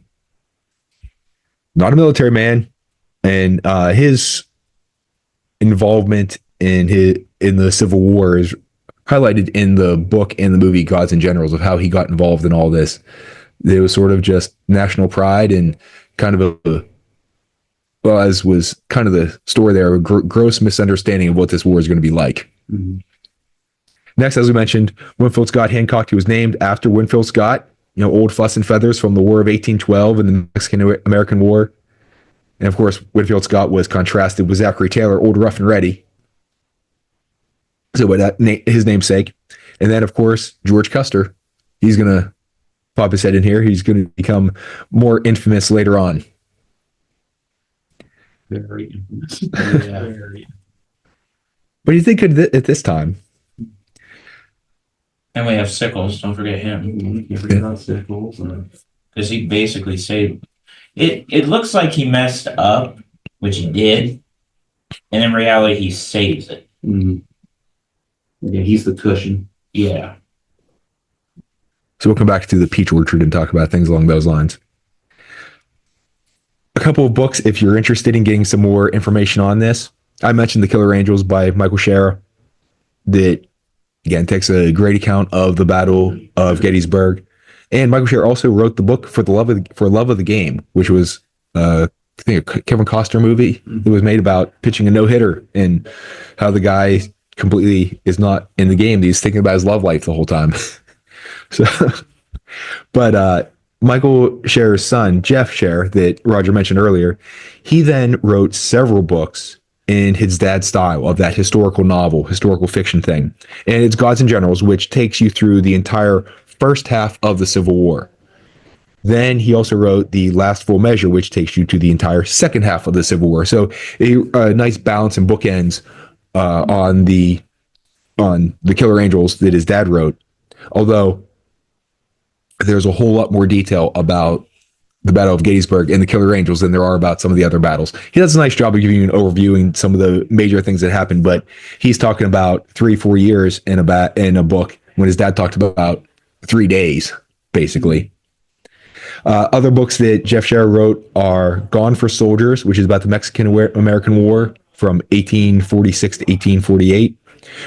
Not a military man. And his involvement in the Civil War is highlighted in the book and the movie Gods and Generals of how he got involved in all this. It was sort of just national pride and kind of as was kind of the story there, a gross misunderstanding of what this war is going to be like. Mm-hmm. Next, as we mentioned, Winfield Scott Hancock, who was named after Winfield Scott, old fuss and feathers from the War of 1812 and the Mexican-American War. And of course, Winfield Scott was contrasted with Zachary Taylor, old rough and ready. So his namesake. And then, of course, George Custer. He's going to pop his head in here. He's going to become more infamous later on. Very infamous. Yeah. What do you think at this time? And we have Sickles. Don't forget him. You forget about Sickles. Because he basically saved it. It looks like he messed up, which he did. And in reality, he saves it. Mm-hmm. Yeah, he's the cushion. Yeah. So we'll come back to the Peach Orchard and talk about things along those lines. A couple of books, if you're interested in getting some more information on this. I mentioned The Killer Angels by Michael Shara. That, again, takes a great account of the Battle of Gettysburg. And Michael Shara also wrote the book For Love of the Game, which was, I think, a Kevin Costner movie. It was made about pitching a no-hitter and how the guy completely is not in the game. He's thinking about his love life the whole time. But Michael Shara's son, Jeff Shara, that Roger mentioned earlier, he then wrote several books in his dad's style of that historical novel, historical fiction thing. And it's Gods and Generals, which takes you through the entire first half of the Civil War. Then he also wrote The Last Full Measure, which takes you to the entire second half of the Civil War. So a nice balance and bookends on the Killer Angels that his dad wrote. Although there's a whole lot more detail about the Battle of Gettysburg and the Killer Angels than there are about some of the other battles. He does a nice job of giving you an overview and some of the major things that happened, but he's talking about 3-4 years in a book when his dad talked about 3 days, basically. Other books that Jeff Scherer wrote are Gone for Soldiers, which is about the Mexican-American War from 1846 to 1848,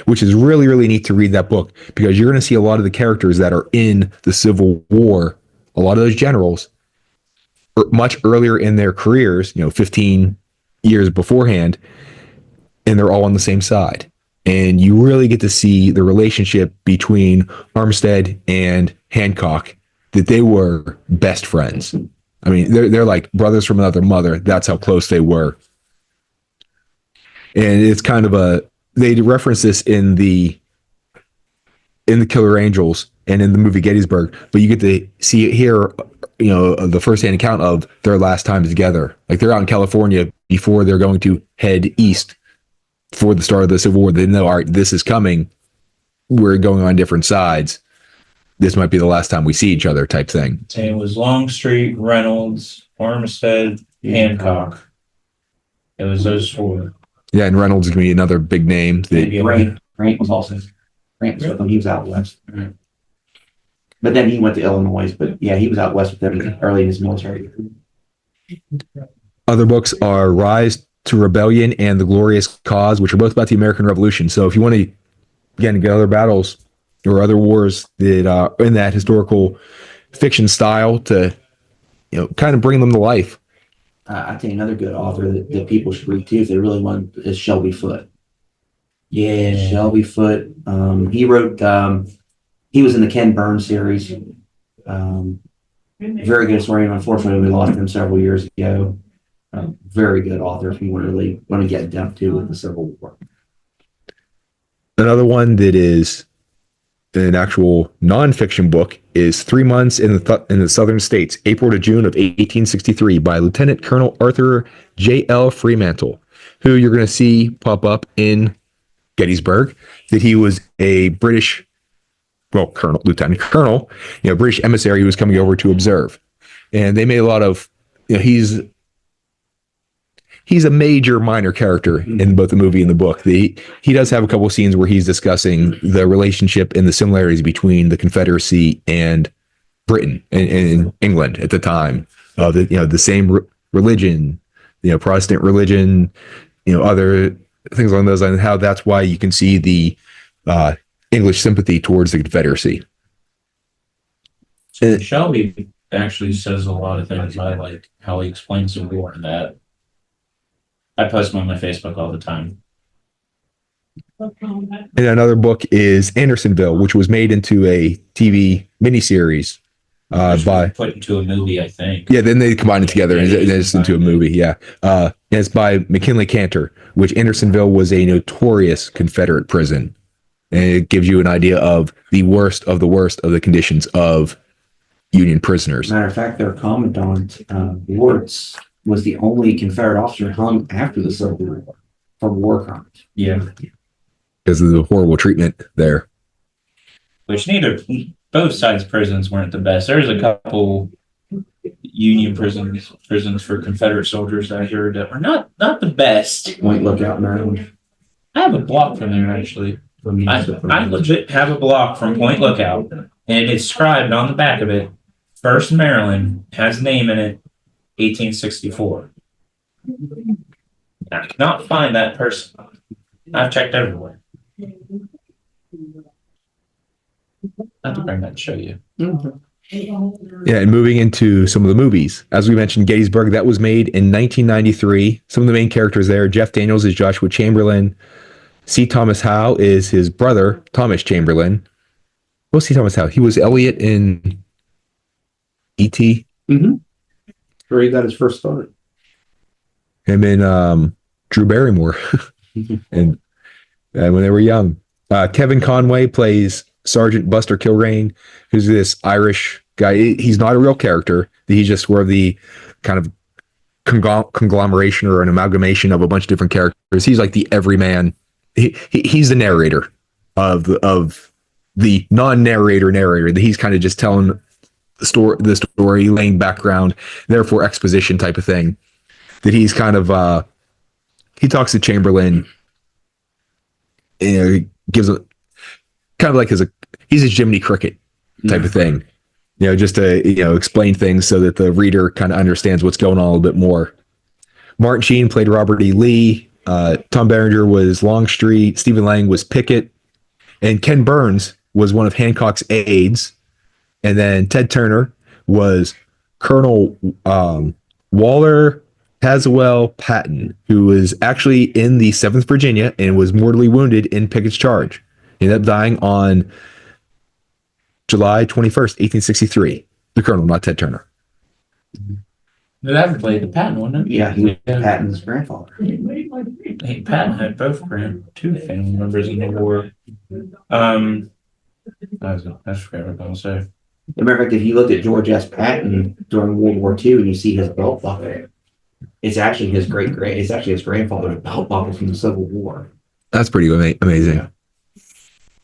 which is really, really neat to read that book because you're going to see a lot of the characters that are in the Civil War, a lot of those generals, much earlier in their careers, 15 years beforehand, and they're all on the same side. And you really get to see the relationship between Armistead and Hancock, that they were best friends. I mean, they're like brothers from another mother. That's how close they were. And it's kind of they reference this in the Killer Angels and in the movie Gettysburg, but you get to see it here, the firsthand account of their last time together. Like they're out in California before they're going to head east for the start of the Civil War. They know, all right, this is coming. We're going on different sides. This might be the last time we see each other type thing. And it was Longstreet, Reynolds, Armistead, Hancock. It was those four. Yeah, and Reynolds is going to be another big name. Grant was also with him. He was out west. Mm-hmm. But then he went to Illinois. But yeah, he was out west with them early in his military. Other books are Rise to Rebellion and The Glorious Cause, which are both about the American Revolution. So if you want to, again, get other battles or other wars that are in that historical fiction style to, kind of bring them to life. I think another good author that people should read too, if they really want, is Shelby Foote. Yeah, Shelby Foote. He wrote. He was in the Ken Burns series. Very good historian. Unfortunately, we lost him several years ago. Very good author if you really want to get in depth too with the Civil War. Another one that is an actual nonfiction book is 3 Months in the Southern States, April to June of 1863, by Lieutenant Colonel Arthur J.L. Fremantle, who you're going to see pop up in Gettysburg. That he was a British, lieutenant colonel, British emissary who was coming over to observe, and they made a lot of, he's a major minor character in both the movie and the book. He does have a couple of scenes where he's discussing the relationship and the similarities between the Confederacy and Britain and England at the time. The same religion, Protestant religion, other things along those lines, and how that's why you can see the English sympathy towards the Confederacy. Shelby actually says a lot of things I like, how he explains the war and that. I post them on my Facebook all the time. And another book is Andersonville, which was made into a TV miniseries by put into a movie, I think. Yeah, then they combined it together and it's into a movie. Yeah, and it's by McKinley Cantor, which Andersonville was a notorious Confederate prison, and it gives you an idea of the worst of the conditions of Union prisoners. Matter of fact, their commandant, Wards, was the only Confederate officer hung after the Civil War for war crimes. Yeah. Because of the horrible treatment there. Which both sides' prisons weren't the best. There's a couple Union prisons for Confederate soldiers that I heard that were not the best. Point Lookout, Maryland. I have a block from there, actually. I legit have a block from Point Lookout, and it's inscribed on the back of it, 1st Maryland, has a name in it, 1864. I cannot find that person. I've checked everywhere. I have to bring that to show you. Yeah, and moving into some of the movies. As we mentioned, Gettysburg, that was made in 1993. Some of the main characters there, Jeff Daniels is Joshua Chamberlain. C. Thomas Howe is his brother, Thomas Chamberlain. What's C. Thomas Howe? He was Elliot in E.T. Mm-hmm. Where he got his first start. Him and Drew Barrymore, and when they were young. Kevin Conway plays Sergeant Buster Kilrain, who's this Irish guy. He's not a real character. He's just sort of the kind of conglomeration or an amalgamation of a bunch of different characters. He's like the everyman. He's the narrator of the non-narrator narrator. That he's kind of just telling the story, laying background, therefore exposition type of thing. That he's kind of he talks to Chamberlain. He gives a kind of like he's a Jiminy Cricket type of thing. Just to explain things so that the reader kind of understands what's going on a little bit more. Martin Sheen played Robert E. Lee. Tom Berenger was Longstreet. Stephen Lang was Pickett, and Ken Burns was one of Hancock's aides. And then Ted Turner was Colonel Waller Haswell Patton, who was actually in the 7th Virginia and was mortally wounded in Pickett's charge. He ended up dying on July 21st, 1863. The colonel, not Ted Turner. That played the Patton, wasn't it? Yeah, he was Patton's grandfather. Hey, Patton had two family members in the war. That's what I was going to say. As a matter of fact, if you look at George S. Patton during World War II and you see his belt buckle, it's actually his it's actually his grandfather's belt buckle from the Civil War. That's pretty amazing. Yeah.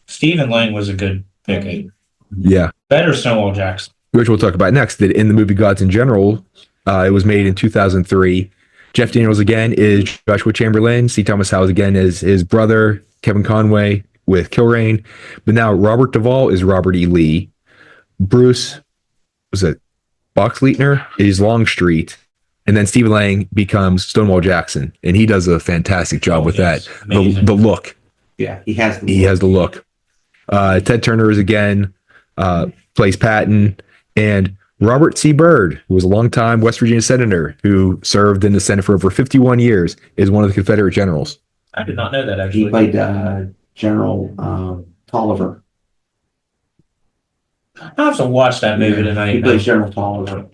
Stephen Lang was a good pick. Yeah. Better Stonewall Jackson. Which we'll talk about next. That in the movie Gods in General, it was made in 2003. Jeff Daniels again is Joshua Chamberlain. C. Thomas Howes again is his brother, Kevin Conway with Kilrain. But now Robert Duvall is Robert E. Lee. Bruce, Boxleitner is Longstreet. And then Stephen Lang becomes Stonewall Jackson. And he does a fantastic job with that. The look. Yeah, he has the look. Ted Turner is again, plays Patton. And Robert C. Byrd, who was a longtime West Virginia senator who served in the Senate for over 51 years, is one of the Confederate generals. I did not know that, actually. He played General Tolliver. I'll have to watch that movie tonight. He plays General Tolliver.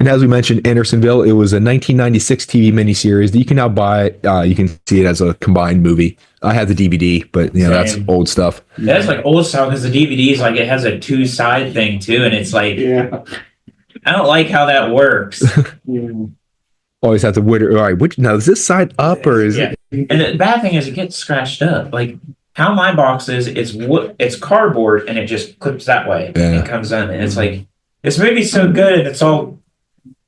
And as we mentioned, Andersonville, it was a 1996 TV miniseries that you can now buy. You can see it as a combined movie. I have the DVD, but that's old stuff. That's like old stuff because the DVD is like it has a 2-side thing too, and it's like I don't like how that works. Always have to wonder. All right, which now is this side up or is it? And the bad thing is it gets scratched up. Like how my box is, it's cardboard and it just clips that way and it comes in, and it's like this movie's so good and it's all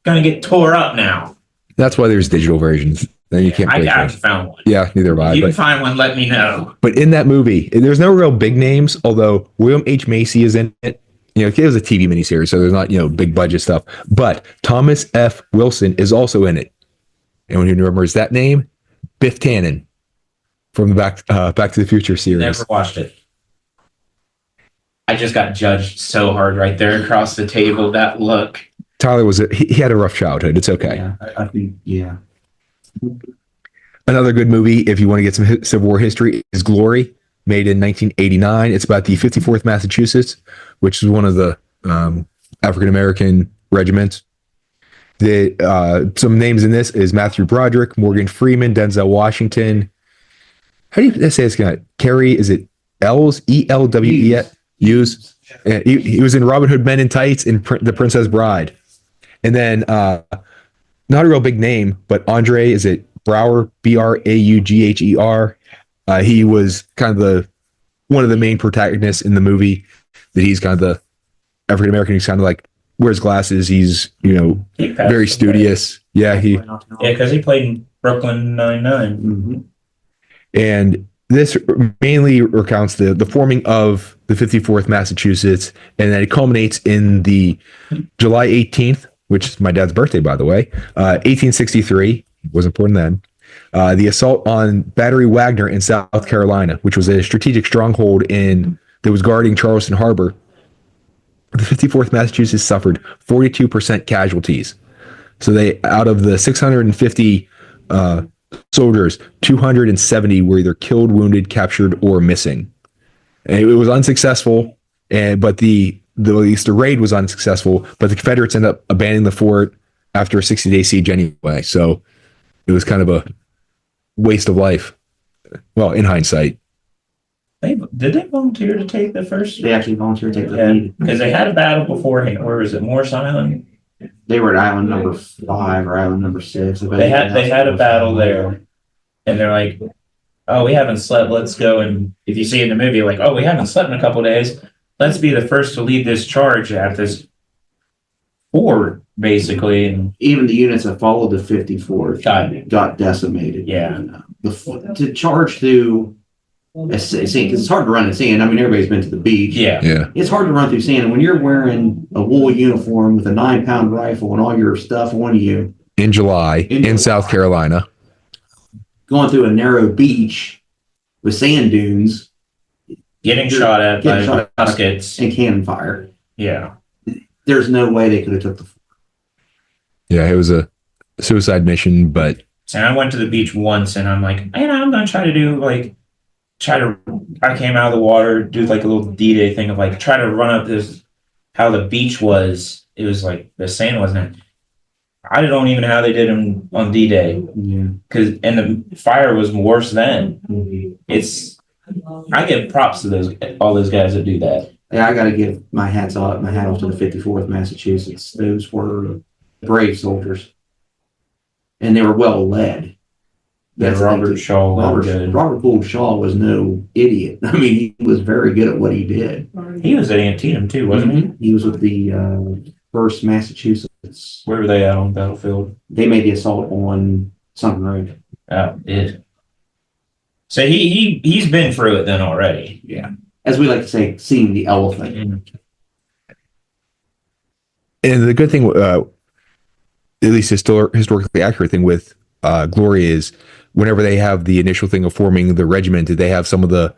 gonna get tore up now. That's why there's digital versions. Then you can't. I haven't found one. Yeah, neither have I. If you can find one, let me know. But in that movie, there's no real big names. Although William H. Macy is in it. It was a TV miniseries, so there's not big budget stuff. But Thomas F. Wilson is also in it. And when you remembers that name, Biff Tannen from the Back to the Future series. Never watched it. I just got judged so hard right there across the table. That look. Tyler he had a rough childhood. It's okay. Yeah, I think, yeah. Another good movie, if you want to get some Civil War history, is Glory, made in 1989. It's about the 54th Massachusetts, which is one of the African-American regiments. Some names in this is Matthew Broderick, Morgan Freeman, Denzel Washington. How do you say this guy? Carrie, is it Elws? E-L-W-E-S? Hughes. He was in Robin Hood Men in Tights and The Princess Bride. And then, not a real big name, but Andre, is it Brower, B-R-A-U-G-H-E-R? He was kind of one of the main protagonists in the movie. That he's kind of the African American. He's kind of like wears glasses. He's very studious. Yeah, because he played in Brooklyn Nine-Nine. Mm-hmm. And this mainly recounts the forming of the 54th Massachusetts, and then it culminates in the July 18th, which is my dad's birthday, by the way, 1863. Wasn't born then. The assault on Battery Wagner in South Carolina, which was a strategic stronghold that was guarding Charleston Harbor. The 54th Massachusetts suffered 42% casualties. So out of the 650 soldiers, 270 were either killed, wounded, captured, or missing. And it was unsuccessful, but at least the raid was unsuccessful, but the Confederates ended up abandoning the fort after a 60-day siege anyway. So it was kind of a waste of life. Well, in hindsight. Did they volunteer to take the first? They actually volunteered to take the Yeah, lead. because they had a battle beforehand. Where was it? Morris Island. They were at island number 5 or island number 6. They had a battle there, and they're like, "Oh, we haven't slept. Let's go." And if you see in the movie, like, "Oh, we haven't slept in a couple of days. Let's be the first to lead this charge at this fort, basically." And Even the units that followed the 54th got decimated. yeah. To charge through a scene, because it's hard to run in sand. I mean, everybody's been to the beach. Yeah. It's hard to run through sand. And when you're wearing a wool uniform with a 9-pound rifle and all your stuff on you In July, in South Carolina. going through a narrow beach with sand dunes Getting shot at Getting by shot at. muskets. and cannon fire, Yeah. there's no way they could have took the fort. Yeah, it was a suicide mission, but So I went to the beach once, and I'm like, I'm gonna try to I came out of the water, do like a little D-Day thing of like try to run up this. How the beach was, it was like the sand wasn't. I don't even know how they did them on D-Day, Yeah. and the fire was worse then. I give props to all those guys that do that. Yeah, I got to give my hat off to the 54th Massachusetts. Those were brave soldiers, and they were well led. That Robert Shaw was good. Robert Gould Shaw was no idiot. I mean, he was very good at what he did. He was at Antietam too, wasn't he? He was with the 1st Massachusetts. Where were they at on the battlefield? They made the assault on Sunken Road. Oh, it. So he's been through it then already. Yeah, as we like to say, seeing the elephant. and the good thing, at least historically accurate thing with Glory is whenever they have the initial thing of forming the regiment, they have some of the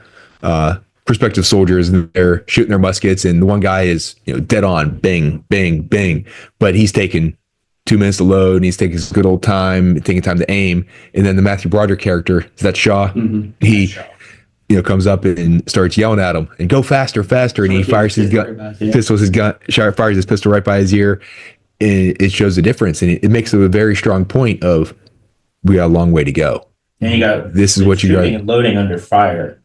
prospective soldiers and they're shooting their muskets, and the one guy is dead on, bang, bang, bang, but he's taking 2 minutes to load, and he's taking his good old time, taking time to aim, and then the Matthew Broderick character, is that Shaw? Mm-hmm. He comes up and starts yelling at him and go faster, and he fires his gun, fires his pistol right by his ear, and it shows the difference, and it makes a very strong point of we got a long way to go. And you got this is what you got and loading under fire,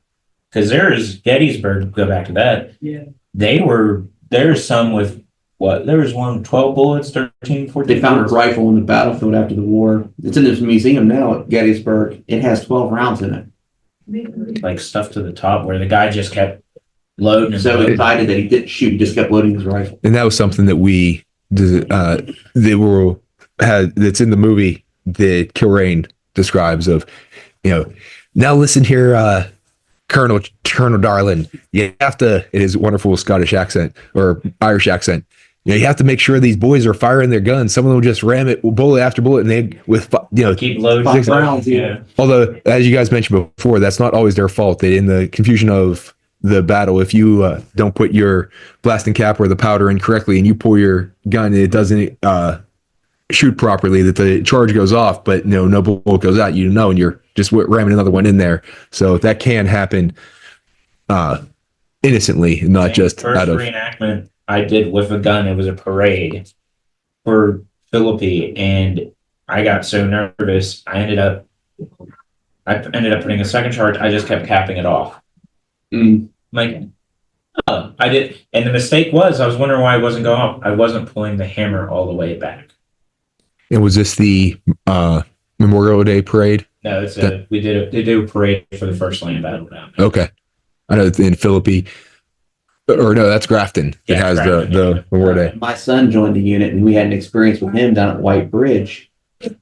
because there's Gettysburg. Go back to that. Yeah, there's some with what? There was one 12 bullets, 13, 14. They found a rifle on the battlefield after the war. It's in this museum now at Gettysburg. It has 12 rounds in it. Like stuff to the top where the guy just kept loading. So excited that he didn't shoot. He just kept loading his rifle. And that was something that that's in the movie that Kilrain describes of, now listen here, Colonel Darlin, you have to, in his wonderful Scottish accent or Irish accent, you have to make sure these boys are firing their guns. Some of them will just ram it bullet after bullet, and they keep loading rounds. Yeah. Although, as you guys mentioned before, that's not always their fault. That in the confusion of the battle, if you don't put your blasting cap or the powder in correctly, and you pull your gun, and it doesn't shoot properly, that the charge goes off, but no bullet goes out, and you're just ramming another one in there. So that can happen innocently, not just first out of reenactment I did with a gun. It was a parade for Philippi, and I got so nervous. I ended up putting a second charge. I just kept capping it off. Like, I did, and the mistake was I was wondering why it wasn't going off. I wasn't pulling the hammer all the way back. And was this the Memorial Day parade? No, they do a parade for the first land battle now. Okay. I know in Philippi, or no, that's Grafton. It has Grafton, the Memorial Day. My son joined the unit, and we had an experience with him down at White Bridge.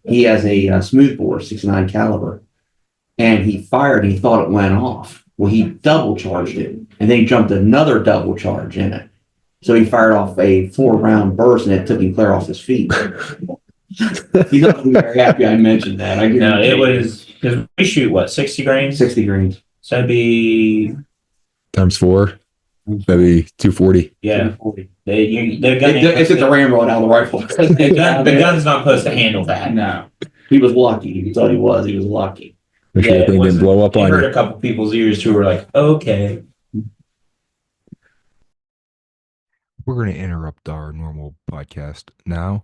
He has a smoothbore 69 caliber, and he fired, and he thought it went off. Well, he double charged it, and then he jumped another double charge in it. So he fired off a 4-round burst, and it took him clear off his feet. He's not very happy I mentioned that. It was because we shoot 60 grains? 60 grains. So that'd be times 4. That'd be 240. Yeah. They took the ramrod out of the rifle. The gun's not supposed to handle that. No. He was lucky. He thought he was. He was lucky. Make sure the thing didn't blow up on you. I heard a couple people's ears who were like, okay. We're going to interrupt our normal podcast now.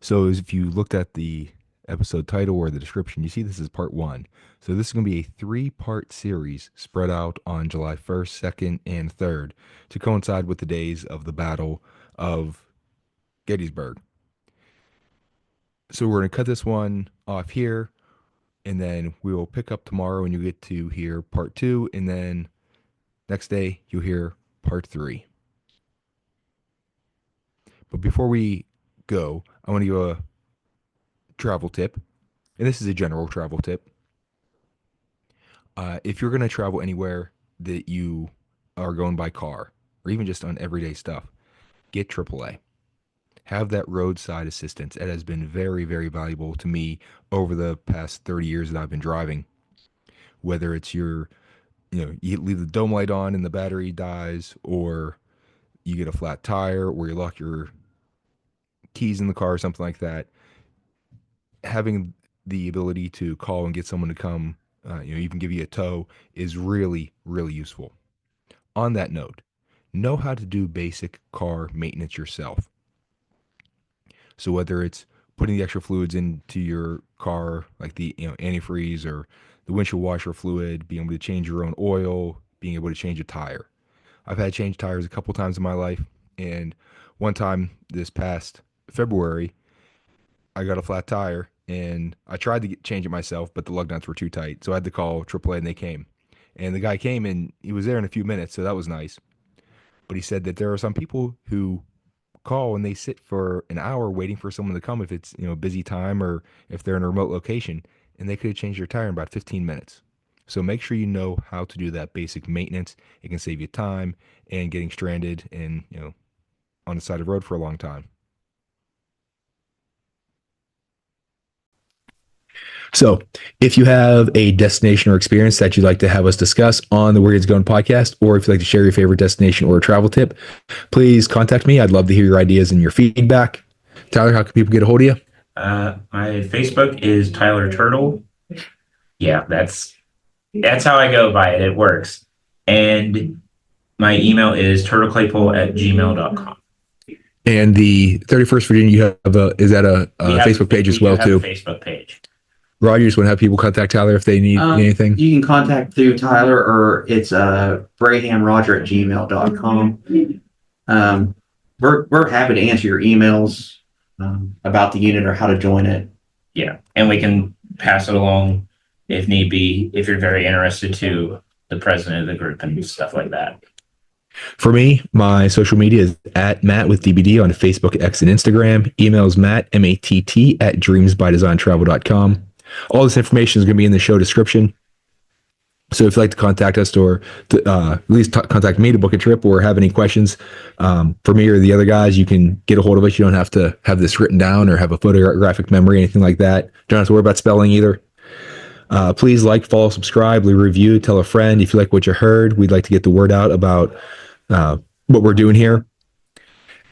So if you looked at the episode title or the description, you see this is part 1. So this is going to be a 3-part series spread out on July 1st, 2nd, and 3rd to coincide with the days of the Battle of Gettysburg. So we're going to cut this one off here, and then we will pick up tomorrow and you get to hear part 2, and then next day you'll hear part 3. But before we go, I want to give a travel tip, and this is a general travel tip. If you're going to travel anywhere that you are going by car, or even just on everyday stuff, get AAA. Have that roadside assistance. It has been very, very valuable to me over the past 30 years that I've been driving. Whether it's you leave the dome light on and the battery dies, or you get a flat tire, or you lock your keys in the car or something like that. Having the ability to call and get someone to come, even give you a tow is really, really useful. On that note, know how to do basic car maintenance yourself. So whether it's putting the extra fluids into your car, like the antifreeze or the windshield washer fluid, being able to change your own oil, being able to change a tire. I've had changed tires a couple times in my life, and one time this past February, I got a flat tire, and I tried to change it myself, but the lug nuts were too tight, so I had to call AAA, and they came. And the guy came, and he was there in a few minutes, so that was nice. But he said that there are some people who call and they sit for an hour waiting for someone to come if it's a busy time or if they're in a remote location, and they could have changed their tire in about 15 minutes. So make sure you know how to do that basic maintenance. It can save you time and getting stranded and on the side of the road for a long time. So if you have a destination or experience that you'd like to have us discuss on the Where Yinz Goin podcast, or if you'd like to share your favorite destination or a travel tip, please contact me. I'd love to hear your ideas and your feedback. Tyler, how can people get a hold of you? My Facebook is Tyler Turtle. Yeah, that's how I go by it. It works. And my email is turtleclaypole@gmail.com. And the 31st Virginia, you have is that a Facebook page as well too? Facebook page. Roger, just want to have people contact Tyler if they need anything? You can contact through Tyler, or it's brahamroger@gmail.com. We're happy to answer your emails about the unit or how to join it. Yeah, and we can pass it along if need be, if you're very interested, to the president of the group and stuff like that. For me, my social media is @Matt with DBD on Facebook, X, and Instagram. Email is Matt, MATT, @dreamsbydesigntravel.com. All this information is going to be in the show description. So if you'd like to contact us or at least contact me to book a trip or have any questions for me or the other guys, you can get a hold of us. You don't have to have this written down or have a photographic memory, anything like that. Don't have to worry about spelling either. Please like, follow, subscribe, leave a review, tell a friend if you like what you heard. We'd like to get the word out about what we're doing here.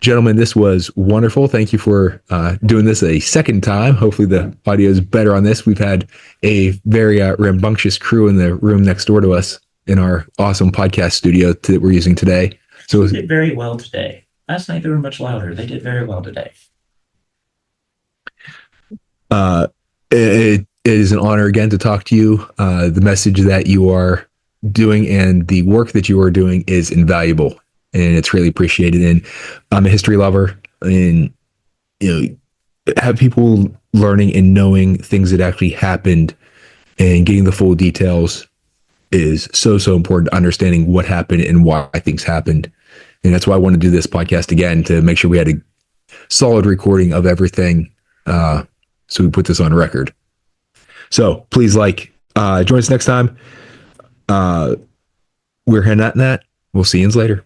Gentlemen, this was wonderful. Thank you for doing this a second time. Hopefully the audio is better on this. We've had a very rambunctious crew in the room next door to us in our awesome podcast studio that we're using today. So They did very well today. Last night they were much louder. They did very well today. It is an honor again to talk to you. The message that you are doing and the work that you are doing is invaluable, and it's really appreciated. And I'm a history lover, and have people learning and knowing things that actually happened and getting the full details is so important to understanding what happened and why things happened. And that's why I want to do this podcast again, to make sure we had a solid recording of everything. So we put this on record. So please join us next time. We're heading out in that. We'll see you later.